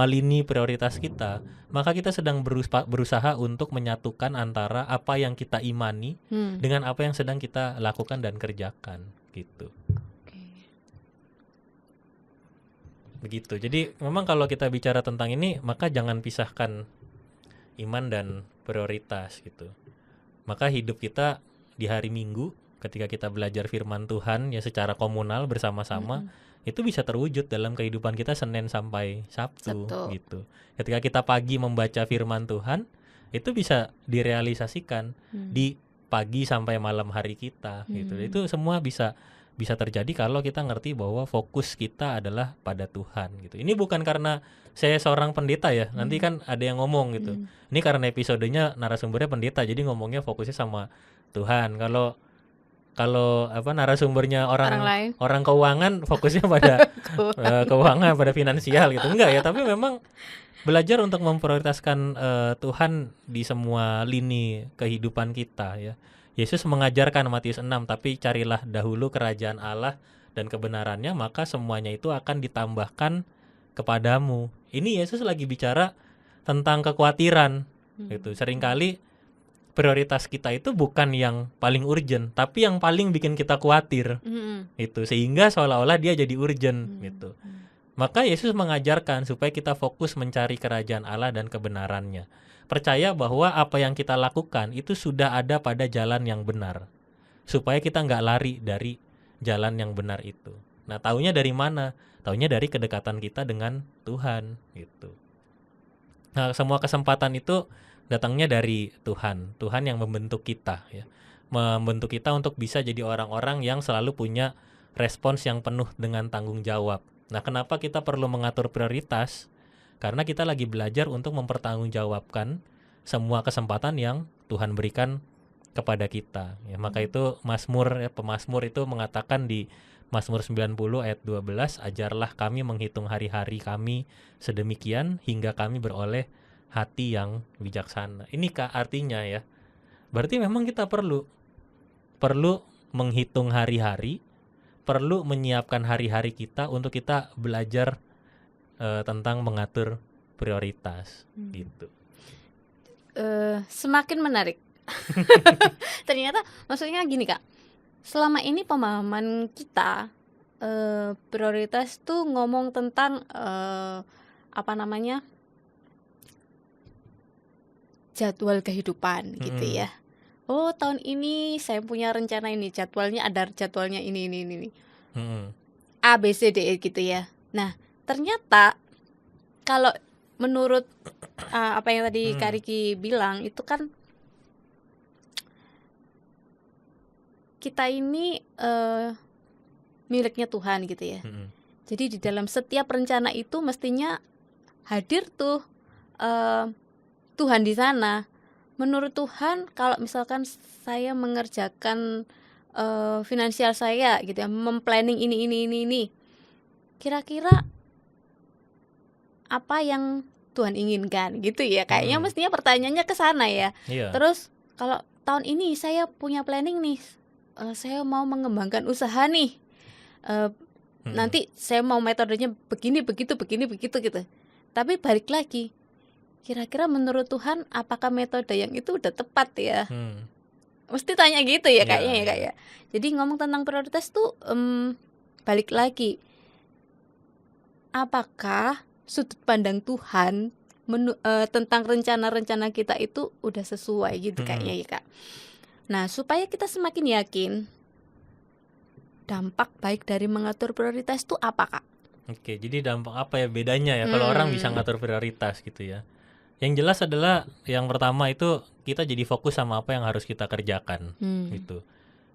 S2: lini prioritas kita, maka kita sedang berusaha untuk menyatukan antara apa yang kita imani dengan apa yang sedang kita lakukan dan kerjakan gitu. Begitu. Jadi memang kalau kita bicara tentang ini, maka jangan pisahkan iman dan prioritas gitu. Maka hidup kita di hari Minggu ketika kita belajar firman Tuhan ya secara komunal bersama-sama, itu bisa terwujud dalam kehidupan kita Senin sampai Sabtu gitu. Ketika kita pagi membaca firman Tuhan, itu bisa direalisasikan di pagi sampai malam hari kita gitu. Itu semua bisa terjadi kalau kita ngerti bahwa fokus kita adalah pada Tuhan gitu. Ini bukan karena saya seorang pendeta ya. Nanti kan ada yang ngomong gitu. Ini karena episodenya narasumbernya pendeta, jadi ngomongnya fokusnya sama Tuhan. Kalau narasumbernya orang keuangan, fokusnya pada keuangan, pada finansial gitu. Enggak ya, tapi memang belajar untuk memprioritaskan Tuhan di semua lini kehidupan kita ya. Yesus mengajarkan Matius 6, tapi carilah dahulu kerajaan Allah dan kebenarannya, maka semuanya itu akan ditambahkan kepadamu. Ini Yesus lagi bicara tentang kekhawatiran gitu. Seringkali prioritas kita itu bukan yang paling urgent, tapi yang paling bikin kita khawatir. Itu sehingga seolah-olah dia jadi urgent gitu. Maka Yesus mengajarkan supaya kita fokus mencari kerajaan Allah dan kebenarannya. Percaya bahwa apa yang kita lakukan itu sudah ada pada jalan yang benar, supaya kita nggak lari dari jalan yang benar itu. Nah, taunya dari mana? Taunya dari kedekatan kita dengan Tuhan gitu. Nah, semua kesempatan itu datangnya dari Tuhan. Tuhan yang membentuk kita ya. Membentuk kita untuk bisa jadi orang-orang yang selalu punya respons yang penuh dengan tanggung jawab. Nah, kenapa kita perlu mengatur prioritas? Karena kita lagi belajar untuk mempertanggungjawabkan semua kesempatan yang Tuhan berikan kepada kita. Ya, maka itu pemazmur itu mengatakan di Mazmur 90 ayat 12, ajarlah kami menghitung hari-hari kami sedemikian hingga kami beroleh hati yang bijaksana. Ini artinya ya. Berarti memang kita perlu menghitung hari-hari, perlu menyiapkan hari-hari kita untuk kita belajar tentang mengatur prioritas gitu.
S1: Semakin menarik. Ternyata maksudnya gini Kak, selama ini pemahaman kita prioritas tuh ngomong tentang jadwal kehidupan gitu ya. Oh, tahun ini saya punya rencana ini, jadwalnya ada jadwalnya ini. A, B, C, D, E gitu ya. Nah, ternyata kalau menurut apa yang tadi Kak Riki bilang itu kan kita ini miliknya Tuhan gitu ya. Jadi di dalam setiap rencana itu mestinya hadir tuh Tuhan di sana. Menurut Tuhan, kalau misalkan saya mengerjakan finansial saya gitu ya, memplanning ini, kira-kira apa yang Tuhan inginkan gitu ya. Kayaknya mestinya pertanyaannya ke sana ya. Terus kalau tahun ini saya punya planning nih, saya mau mengembangkan usaha nih, nanti saya mau metodenya begini begitu gitu. Tapi balik lagi, kira-kira menurut Tuhan apakah metode yang itu udah tepat ya? Mesti tanya gitu ya kayaknya ya Kak ya. Jadi ngomong tentang prioritas tuh balik lagi, apakah sudut pandang Tuhan tentang rencana-rencana kita itu udah sesuai gitu kayaknya ya Kak. Nah, supaya kita semakin yakin, dampak baik dari mengatur prioritas itu apa Kak?
S2: Oke, jadi dampak apa ya bedanya ya kalau orang bisa ngatur prioritas gitu ya. Yang jelas adalah yang pertama itu kita jadi fokus sama apa yang harus kita kerjakan gitu.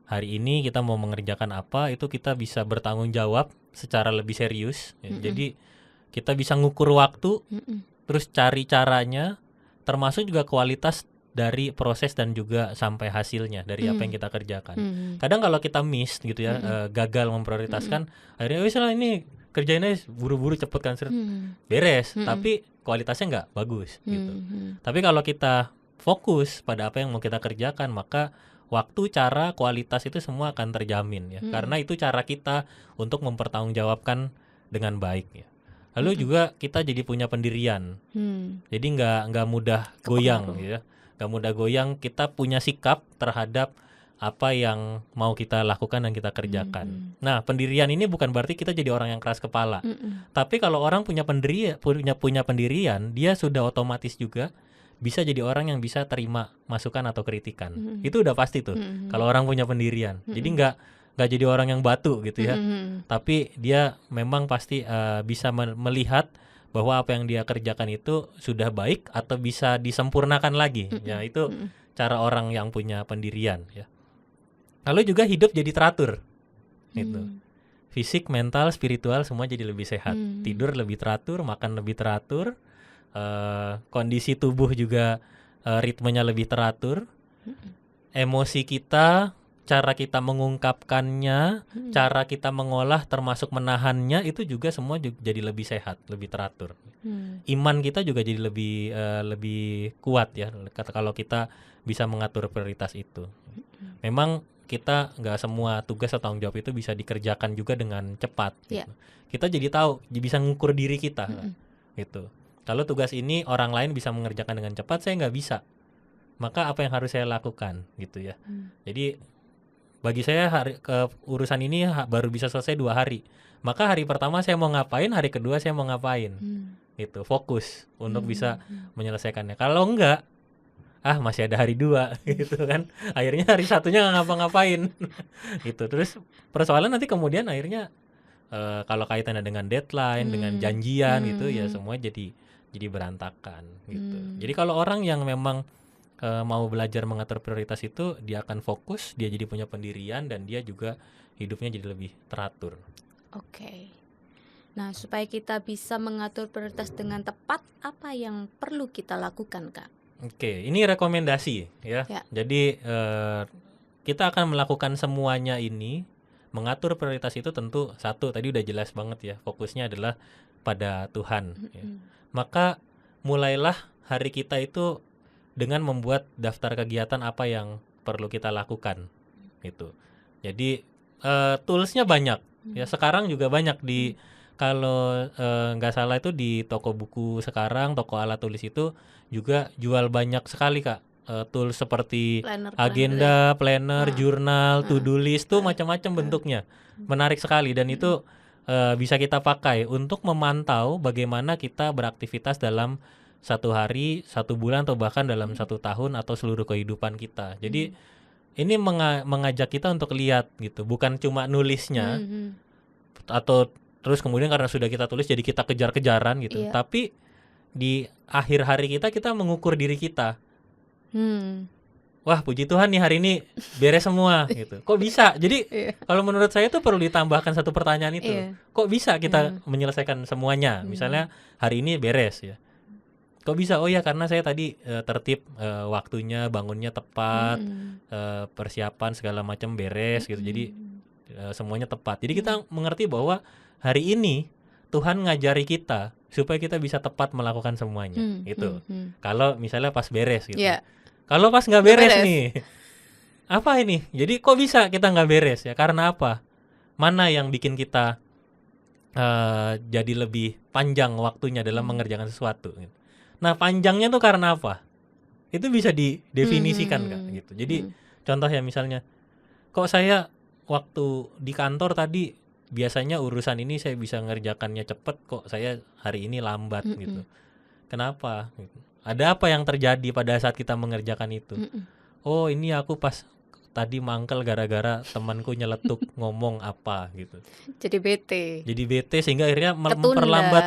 S2: Hari ini kita mau mengerjakan apa, itu kita bisa bertanggung jawab secara lebih serius ya. Jadi kita bisa ngukur waktu, terus cari caranya, termasuk juga kualitas dari proses dan juga sampai hasilnya dari apa yang kita kerjakan. Kadang kalau kita miss gitu ya, gagal memprioritaskan, akhirnya wis lah ini kerjain aja buru-buru cepet kan beres, tapi kualitasnya nggak bagus gitu. Tapi kalau kita fokus pada apa yang mau kita kerjakan, maka waktu, cara, kualitas itu semua akan terjamin ya. Karena itu cara kita untuk mempertanggungjawabkan dengan baik ya. Lalu juga kita jadi punya pendirian. Jadi nggak mudah goyang ya. Nggak mudah goyang, kita punya sikap terhadap apa yang mau kita lakukan dan kita kerjakan. Nah, pendirian ini bukan berarti kita jadi orang yang keras kepala. Tapi kalau orang punya pendirian, dia sudah otomatis juga bisa jadi orang yang bisa terima masukan atau kritikan. Itu udah pasti tuh. Kalau orang punya pendirian. Jadi nggak jadi orang yang batu gitu ya. Tapi dia memang pasti bisa melihat bahwa apa yang dia kerjakan itu sudah baik atau bisa disempurnakan lagi. Ya, itu cara orang yang punya pendirian ya. Lalu juga hidup jadi teratur gitu. Fisik, mental, spiritual semua jadi lebih sehat. Tidur lebih teratur, makan lebih teratur, kondisi tubuh juga ritmenya lebih teratur. Emosi kita, cara kita mengungkapkannya, cara kita mengolah termasuk menahannya itu juga semua jadi lebih sehat, lebih teratur. Iman kita juga jadi lebih kuat ya kalau kita bisa mengatur prioritas itu. Memang kita nggak semua tugas atau tanggung jawab itu bisa dikerjakan juga dengan cepat. Gitu. Kita jadi tahu, bisa ngukur diri kita, gitu. Kalau tugas ini orang lain bisa mengerjakan dengan cepat, saya nggak bisa. Maka apa yang harus saya lakukan, gitu ya. Jadi bagi saya urusan ini baru bisa selesai 2 hari. Maka hari pertama saya mau ngapain, hari kedua saya mau ngapain, gitu. Fokus untuk bisa menyelesaikannya. Kalau enggak, masih ada hari 2 gitu kan. Akhirnya hari satunya nggak ngapa-ngapain gitu. Terus persoalan nanti kemudian akhirnya kalau kaitannya dengan deadline, dengan janjian gitu ya semua jadi berantakan gitu. Jadi kalau orang yang memang mau belajar mengatur prioritas itu, dia akan fokus, dia jadi punya pendirian dan dia juga hidupnya jadi lebih teratur.
S1: Oke. Nah, supaya kita bisa mengatur prioritas dengan tepat, apa yang perlu kita lakukan, Kak?
S2: Oke, ini rekomendasi ya. Jadi kita akan melakukan semuanya ini. Mengatur prioritas itu tentu satu, tadi udah jelas banget ya, fokusnya adalah pada Tuhan ya. Maka mulailah hari kita itu dengan membuat daftar kegiatan apa yang perlu kita lakukan gitu. Jadi toolsnya banyak ya. Sekarang juga banyak kalau nggak salah itu di toko buku sekarang, toko alat tulis itu juga jual banyak sekali Kak, tools seperti
S1: Planner
S2: agenda, planner, jurnal,
S1: Heeh.
S2: to-do list tuh macam-macam bentuknya. Menarik sekali dan itu bisa kita pakai untuk memantau bagaimana kita beraktivitas dalam satu hari, 1 bulan, atau bahkan dalam 1 tahun atau seluruh kehidupan kita. Jadi ini mengajak kita untuk lihat gitu, bukan cuma nulisnya atau terus kemudian karena sudah kita tulis jadi kita kejar-kejaran gitu.
S1: Iya.
S2: Tapi di akhir hari kita mengukur diri kita. Wah, puji Tuhan nih hari ini beres semua gitu. Kok bisa? Jadi
S1: Iya.
S2: kalau menurut saya tuh perlu ditambahkan satu pertanyaan itu.
S1: Iya.
S2: Kok bisa kita menyelesaikan semuanya? Misalnya hari ini beres ya. Kok bisa? Oh ya karena saya tadi tertib, waktunya, bangunnya tepat, persiapan segala macam beres gitu. Jadi semuanya tepat. Jadi kita mengerti bahwa hari ini Tuhan ngajari kita supaya kita bisa tepat melakukan semuanya gitu. Kalau misalnya pas beres gitu.
S1: Iya.
S2: Kalau pas nggak beres
S1: beres.
S2: nih, apa ini? Jadi kok bisa kita nggak beres ya? Karena apa? Mana yang bikin kita jadi lebih panjang waktunya dalam mengerjakan sesuatu? Gitu. Nah panjangnya tuh karena apa? Itu bisa didefinisikan Kak gitu. Jadi contoh ya misalnya, kok saya waktu di kantor tadi biasanya urusan ini saya bisa ngerjakannya cepet, kok saya hari ini lambat gitu. Kenapa? Gitu. Ada apa yang terjadi pada saat kita mengerjakan itu? Oh ini aku pas tadi mangkel gara-gara temanku nyeletuk ngomong apa gitu.
S1: Jadi bete.
S2: Sehingga akhirnya
S1: Ketunda.
S2: memperlambat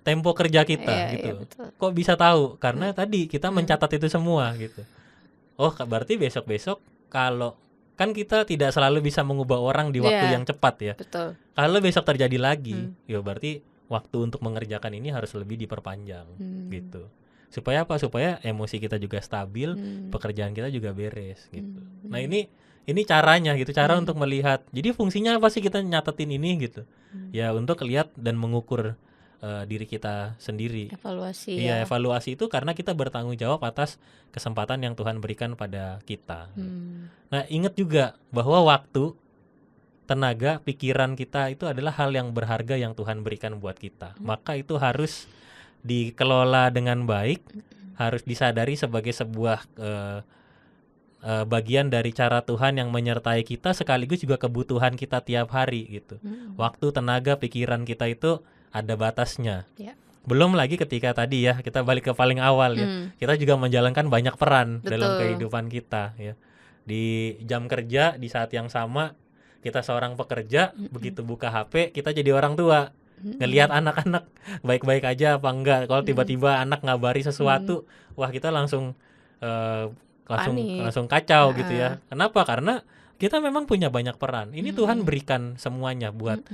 S2: tempo kerja kita
S1: Iya,
S2: gitu.
S1: iya, betul.
S2: Kok bisa tahu? Karena tadi kita mencatat itu semua gitu. Oh berarti besok-besok kalau kan kita tidak selalu bisa mengubah orang di waktu yang cepat ya.
S1: Betul.
S2: Kalau besok terjadi lagi, ya berarti waktu untuk mengerjakan ini harus lebih diperpanjang gitu. Supaya apa? Supaya emosi kita juga stabil, pekerjaan kita juga beres gitu. Nah ini caranya gitu, cara untuk melihat. Jadi fungsinya apa sih kita nyatetin ini gitu? Ya untuk lihat dan mengukur diri kita sendiri.
S1: Evaluasi.
S2: Iya, evaluasi itu karena kita bertanggung jawab atas kesempatan yang Tuhan berikan pada kita. Nah ingat juga bahwa waktu, tenaga, pikiran kita itu adalah hal yang berharga yang Tuhan berikan buat kita. Maka itu harus dikelola dengan baik, harus disadari sebagai sebuah bagian dari cara Tuhan yang menyertai kita sekaligus juga kebutuhan kita tiap hari gitu. Waktu, tenaga, pikiran kita itu ada batasnya. Belum lagi ketika tadi ya kita balik ke paling awal ya, kita juga menjalankan banyak peran dalam kehidupan kita ya. Di jam kerja di saat yang sama kita seorang pekerja, begitu buka HP kita jadi orang tua. Ngelihat anak-anak baik-baik aja apa enggak. Kalau tiba-tiba anak ngabari sesuatu, wah kita langsung kacau gitu ya. Kenapa? Karena kita memang punya banyak peran. Ini Tuhan berikan semuanya buat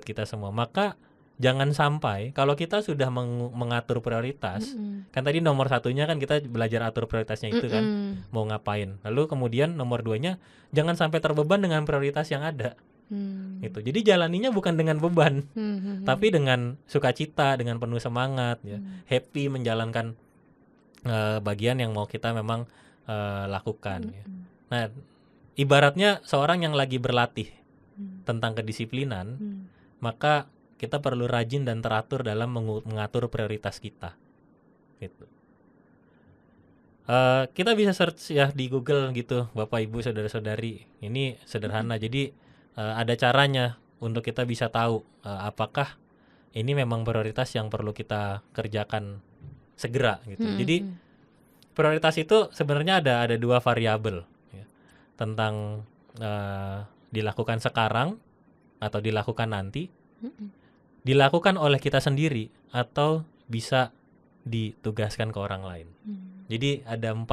S2: kita semua. Maka jangan sampai kalau kita sudah mengatur prioritas, kan tadi nomor satunya kan kita belajar atur prioritasnya itu kan, mau ngapain. Lalu kemudian nomor 2-nya jangan sampai terbeban dengan prioritas yang ada. Gitu. Jadi jalaninya bukan dengan beban, tapi dengan sukacita, dengan penuh semangat, ya, happy menjalankan bagian yang mau kita memang lakukan. Ya. Nah, ibaratnya seorang yang lagi berlatih tentang kedisiplinan, maka kita perlu rajin dan teratur dalam mengatur prioritas kita. Gitu. Kita bisa search ya di Google gitu, Bapak Ibu saudara-saudari. Ini sederhana. Jadi ada caranya untuk kita bisa tahu apakah ini memang prioritas yang perlu kita kerjakan segera gitu. Jadi prioritas itu sebenarnya ada 2 variabel ya, tentang dilakukan sekarang atau dilakukan nanti, dilakukan oleh kita sendiri atau bisa ditugaskan ke orang lain. Jadi ada 4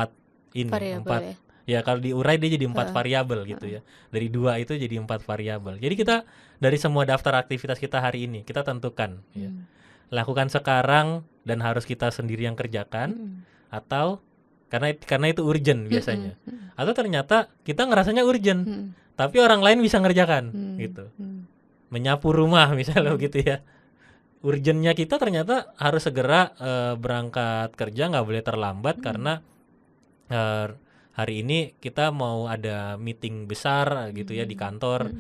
S2: ini,
S1: variabel,
S2: 4 ya kalau diurai dia jadi 4 variabel gitu ya. Dari 2 itu jadi 4 variabel. Jadi kita dari semua daftar aktivitas kita hari ini kita tentukan ya. Lakukan sekarang dan harus kita sendiri yang kerjakan, atau karena itu urgent biasanya. Atau ternyata kita ngerasanya urgent, tapi orang lain bisa ngerjakan gitu. Menyapu rumah misalnya gitu ya. Urgentnya kita ternyata harus segera berangkat kerja, nggak boleh terlambat karena hari ini kita mau ada meeting besar gitu ya di kantor.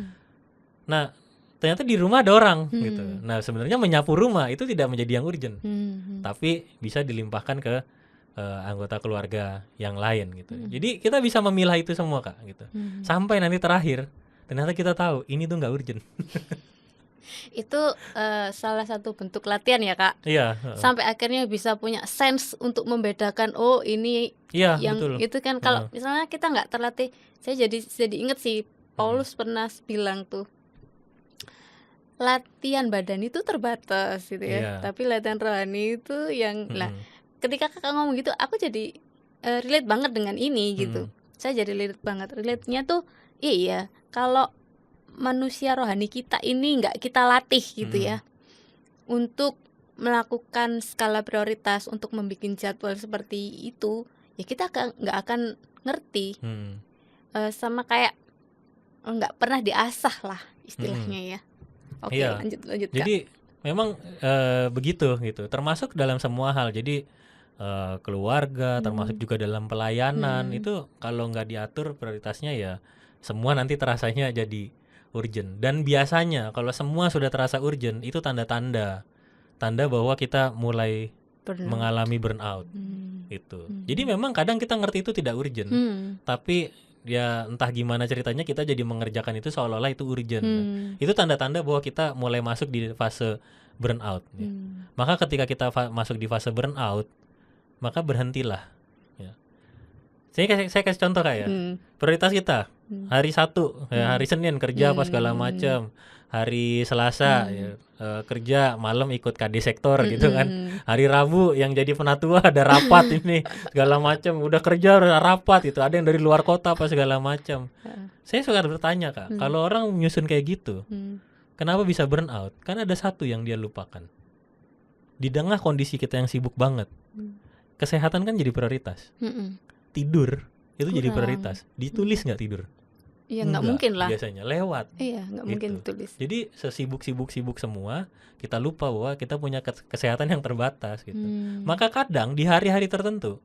S2: Nah, ternyata di rumah ada orang gitu. Nah, sebenarnya menyapu rumah itu tidak menjadi yang urgent, tapi bisa dilimpahkan ke anggota keluarga yang lain gitu. Jadi kita bisa memilah itu semua Kak gitu. Sampai nanti terakhir ternyata kita tahu ini tuh nggak urgent.
S1: Itu salah satu bentuk latihan ya Kak.
S2: Iya.
S1: Sampai akhirnya bisa punya sense untuk membedakan, oh ini
S2: Iya,
S1: yang
S2: betul.
S1: itu kan. Kalau misalnya kita nggak terlatih, saya jadi inget sih Paulus pernah bilang tuh, latihan badan itu terbatas gitu ya, tapi latihan rohani itu yang lah. Ketika Kakak ngomong gitu, aku jadi relate banget dengan ini gitu. Saya jadi relate-nya tuh iya, kalau manusia rohani kita ini nggak kita latih gitu ya, untuk melakukan skala prioritas, untuk membuat jadwal seperti itu, ya kita nggak akan ngerti. Sama kayak nggak pernah diasah lah istilahnya ya. Oke, lanjut Kak.
S2: Jadi memang begitu gitu, termasuk dalam semua hal. Jadi keluarga, termasuk juga dalam pelayanan itu kalau nggak diatur prioritasnya ya semua nanti terasanya jadi urgent. Dan biasanya kalau semua sudah terasa urgent itu tanda bahwa kita mulai mengalami burnout itu. Jadi memang kadang kita ngerti itu tidak urgent, tapi ya entah gimana ceritanya kita jadi mengerjakan itu seolah-olah itu urgent. Itu tanda-tanda bahwa kita mulai masuk di fase burnout ya. Maka ketika kita masuk di fase burnout, maka berhentilah ya. Saya kasih contoh Kak ya. Prioritas kita hari Sabtu ya, hari Senin kerja apa segala macam, hari Selasa ya, kerja malam ikut KD sektor gitu kan, hari Rabu yang jadi penatua ada rapat ini segala macam, udah kerja rapat itu, ada yang dari luar kota apa segala macam. Saya suka bertanya Kak, kalau orang nyusun kayak gitu, kenapa bisa burnout? Kan ada satu yang dia lupakan. Di tengah kondisi kita yang sibuk banget, kesehatan kan jadi prioritas. Tidur itu jadi prioritas. Ditulis nggak tidur?
S1: Iya, nggak mungkin lah.
S2: Biasanya lewat.
S1: Iya, nggak mungkin ditulis.
S2: Jadi sesibuk semua, kita lupa bahwa kita punya kesehatan yang terbatas gitu. Maka kadang di hari-hari tertentu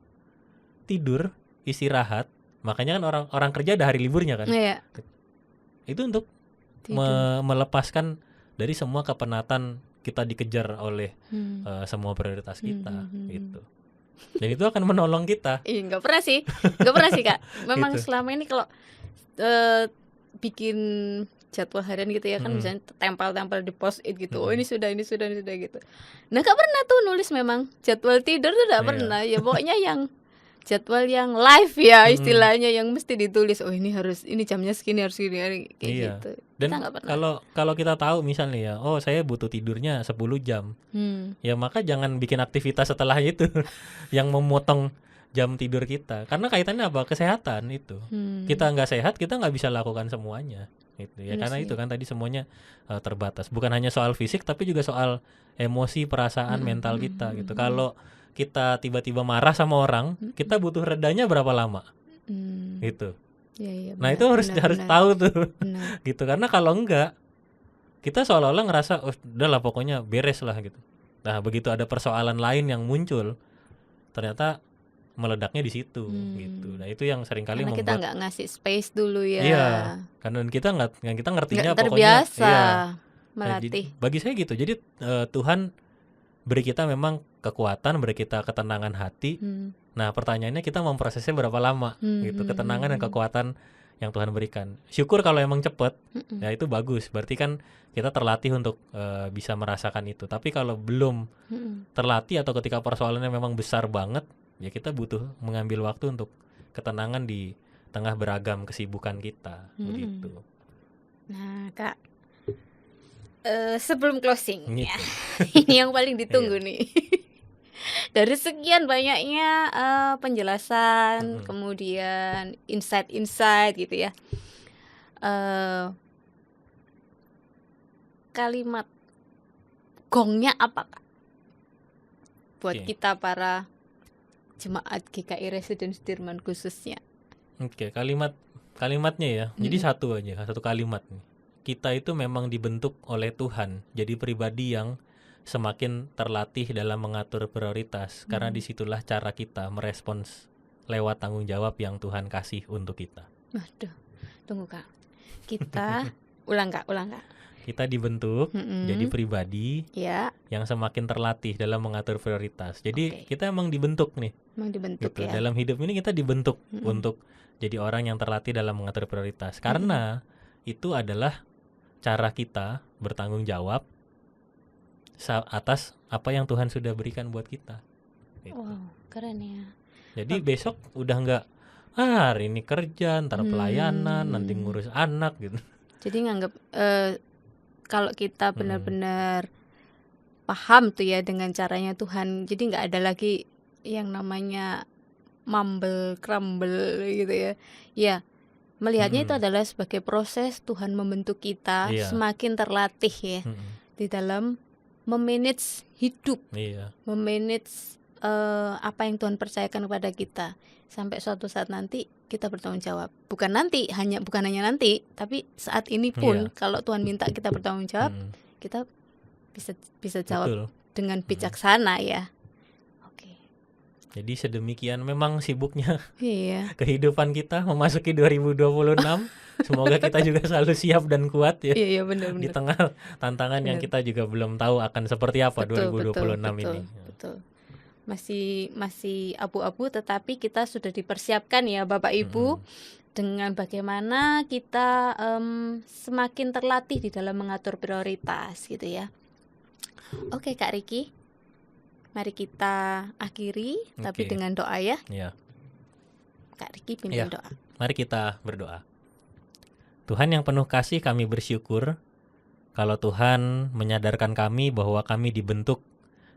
S2: tidur, istirahat, makanya kan orang kerja ada hari liburnya kan.
S1: Iya.
S2: Itu untuk melepaskan dari semua kepenatan kita dikejar oleh semua prioritas kita gitu. Dan itu akan menolong kita.
S1: Iya, nggak pernah sih Kak. Memang gitu. Selama ini kalau bikin jadwal harian gitu ya kan, misalnya tempel-tempel di post-it gitu, oh ini sudah gitu. Nah nggak pernah tuh nulis memang jadwal tidur tuh nggak pernah. Ya pokoknya yang jadwal yang live ya istilahnya, yang mesti ditulis, oh ini jamnya segini harus gini kayak gitu.
S2: Dan kalau kita tahu misalnya ya, oh saya butuh tidurnya 10 jam, ya maka jangan bikin aktivitas setelah itu yang memotong jam tidur kita, karena kaitannya apa? Kesehatan itu. Kita nggak sehat, kita nggak bisa lakukan semuanya gitu ya. Karena itu kan tadi semuanya terbatas, bukan hanya soal fisik tapi juga soal emosi, perasaan, mental kita gitu. Kalau kita tiba-tiba marah sama orang, kita butuh redanya berapa lama gitu.
S1: Ya,
S2: nah itu harus tahu tuh gitu, karena kalau enggak kita seolah-olah ngerasa oh udahlah pokoknya beres lah gitu. Nah begitu ada persoalan lain yang muncul, ternyata meledaknya di situ gitu. Nah itu yang seringkali
S1: karena
S2: membuat
S1: kita nggak ngasih space dulu ya.
S2: Iya, karena kita ngertinya
S1: nggak terbiasa
S2: pokoknya
S1: melatih.
S2: Nah, bagi saya gitu. Jadi Tuhan beri kita memang kekuatan, beri kita ketenangan hati. Nah pertanyaannya kita memprosesnya berapa lama gitu, ketenangan dan kekuatan yang Tuhan berikan. Syukur kalau emang cepet, ya itu bagus. Berarti kan kita terlatih untuk bisa merasakan itu. Tapi kalau belum terlatih atau ketika persoalannya memang besar banget, ya kita butuh mengambil waktu untuk ketenangan di tengah beragam kesibukan kita begitu.
S1: Nah Kak, sebelum closing ya, ini yang paling ditunggu nih. Dari sekian banyaknya penjelasan, kemudian insight gitu ya, kalimat gongnya apa Kak buat kita para jemaat GKI Residen Sudirman khususnya?
S2: Kalimatnya ya. Jadi satu kalimat nih. Kita itu memang dibentuk oleh Tuhan jadi pribadi yang semakin terlatih dalam mengatur prioritas, karena disitulah cara kita merespons lewat tanggung jawab yang Tuhan kasih untuk kita.
S1: Waduh, tunggu Kak. Kita ulang Kak.
S2: Kita dibentuk jadi pribadi
S1: Ya,
S2: yang semakin terlatih dalam mengatur prioritas. Jadi
S1: Oke.
S2: kita emang dibentuk nih.
S1: emang dibentuk
S2: Gitu.
S1: ya.
S2: Dalam hidup ini kita dibentuk untuk jadi orang yang terlatih dalam mengatur prioritas. Karena itu adalah cara kita bertanggung jawab atas apa yang Tuhan sudah berikan buat kita. Gitu.
S1: Wow, keren ya.
S2: Jadi besok udah nggak hari ini kerja, ntar pelayanan, nanti ngurus anak gitu.
S1: Jadi nganggap kalau kita benar-benar paham tuh ya dengan caranya Tuhan, jadi nggak ada lagi yang namanya mumble crumble gitu ya. Ya, melihatnya itu adalah sebagai proses Tuhan membentuk kita
S2: Iya.
S1: semakin terlatih ya di dalam memanage hidup, memanage apa yang Tuhan percayakan kepada kita, sampai suatu saat nanti kita bertanggung jawab. Bukan hanya nanti, tapi saat ini pun kalau Tuhan minta kita bertanggung jawab, kita bisa jawab
S2: Betul.
S1: dengan bijaksana ya. Oke.
S2: Jadi sedemikian memang sibuknya
S1: Iya.
S2: kehidupan kita memasuki 2026. Semoga kita juga selalu siap dan kuat ya.
S1: Iya benar.
S2: Di tengah tantangan yang kita juga belum tahu akan seperti apa 2026 ini.
S1: Betul. Masih abu-abu, tetapi kita sudah dipersiapkan ya Bapak Ibu dengan bagaimana kita semakin terlatih di dalam mengatur prioritas gitu ya. Oke Kak Riki, mari kita akhiri tapi dengan doa ya.
S2: Iya.
S1: Kak Riki pimpin doa.
S2: Mari kita berdoa. Tuhan yang penuh kasih, kami bersyukur kalau Tuhan menyadarkan kami bahwa kami dibentuk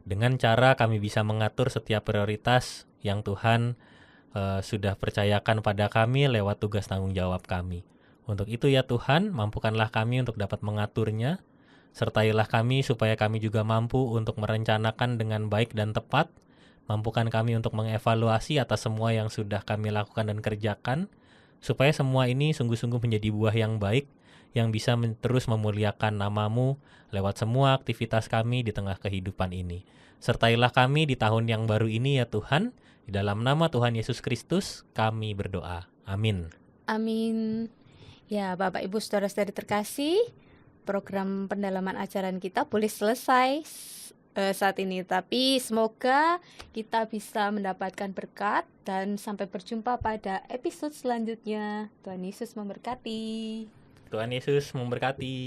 S2: dengan cara kami bisa mengatur setiap prioritas yang Tuhan sudah percayakan pada kami lewat tugas tanggung jawab kami. Untuk itu ya Tuhan, mampukanlah kami untuk dapat mengaturnya, sertailah kami supaya kami juga mampu untuk merencanakan dengan baik dan tepat, mampukan kami untuk mengevaluasi atas semua yang sudah kami lakukan dan kerjakan, supaya semua ini sungguh-sungguh menjadi buah yang baik, yang bisa terus memuliakan nama-Mu lewat semua aktivitas kami di tengah kehidupan ini. Sertailah kami di tahun yang baru ini ya Tuhan, di dalam nama Tuhan Yesus Kristus kami berdoa. Amin.
S1: Amin. Ya Bapak Ibu Saudara-saudari terkasih, program pendalaman ajaran kita boleh selesai saat ini, tapi semoga kita bisa mendapatkan berkat dan sampai berjumpa pada episode selanjutnya. Tuhan Yesus memberkati.
S2: Tuhan Yesus memberkati.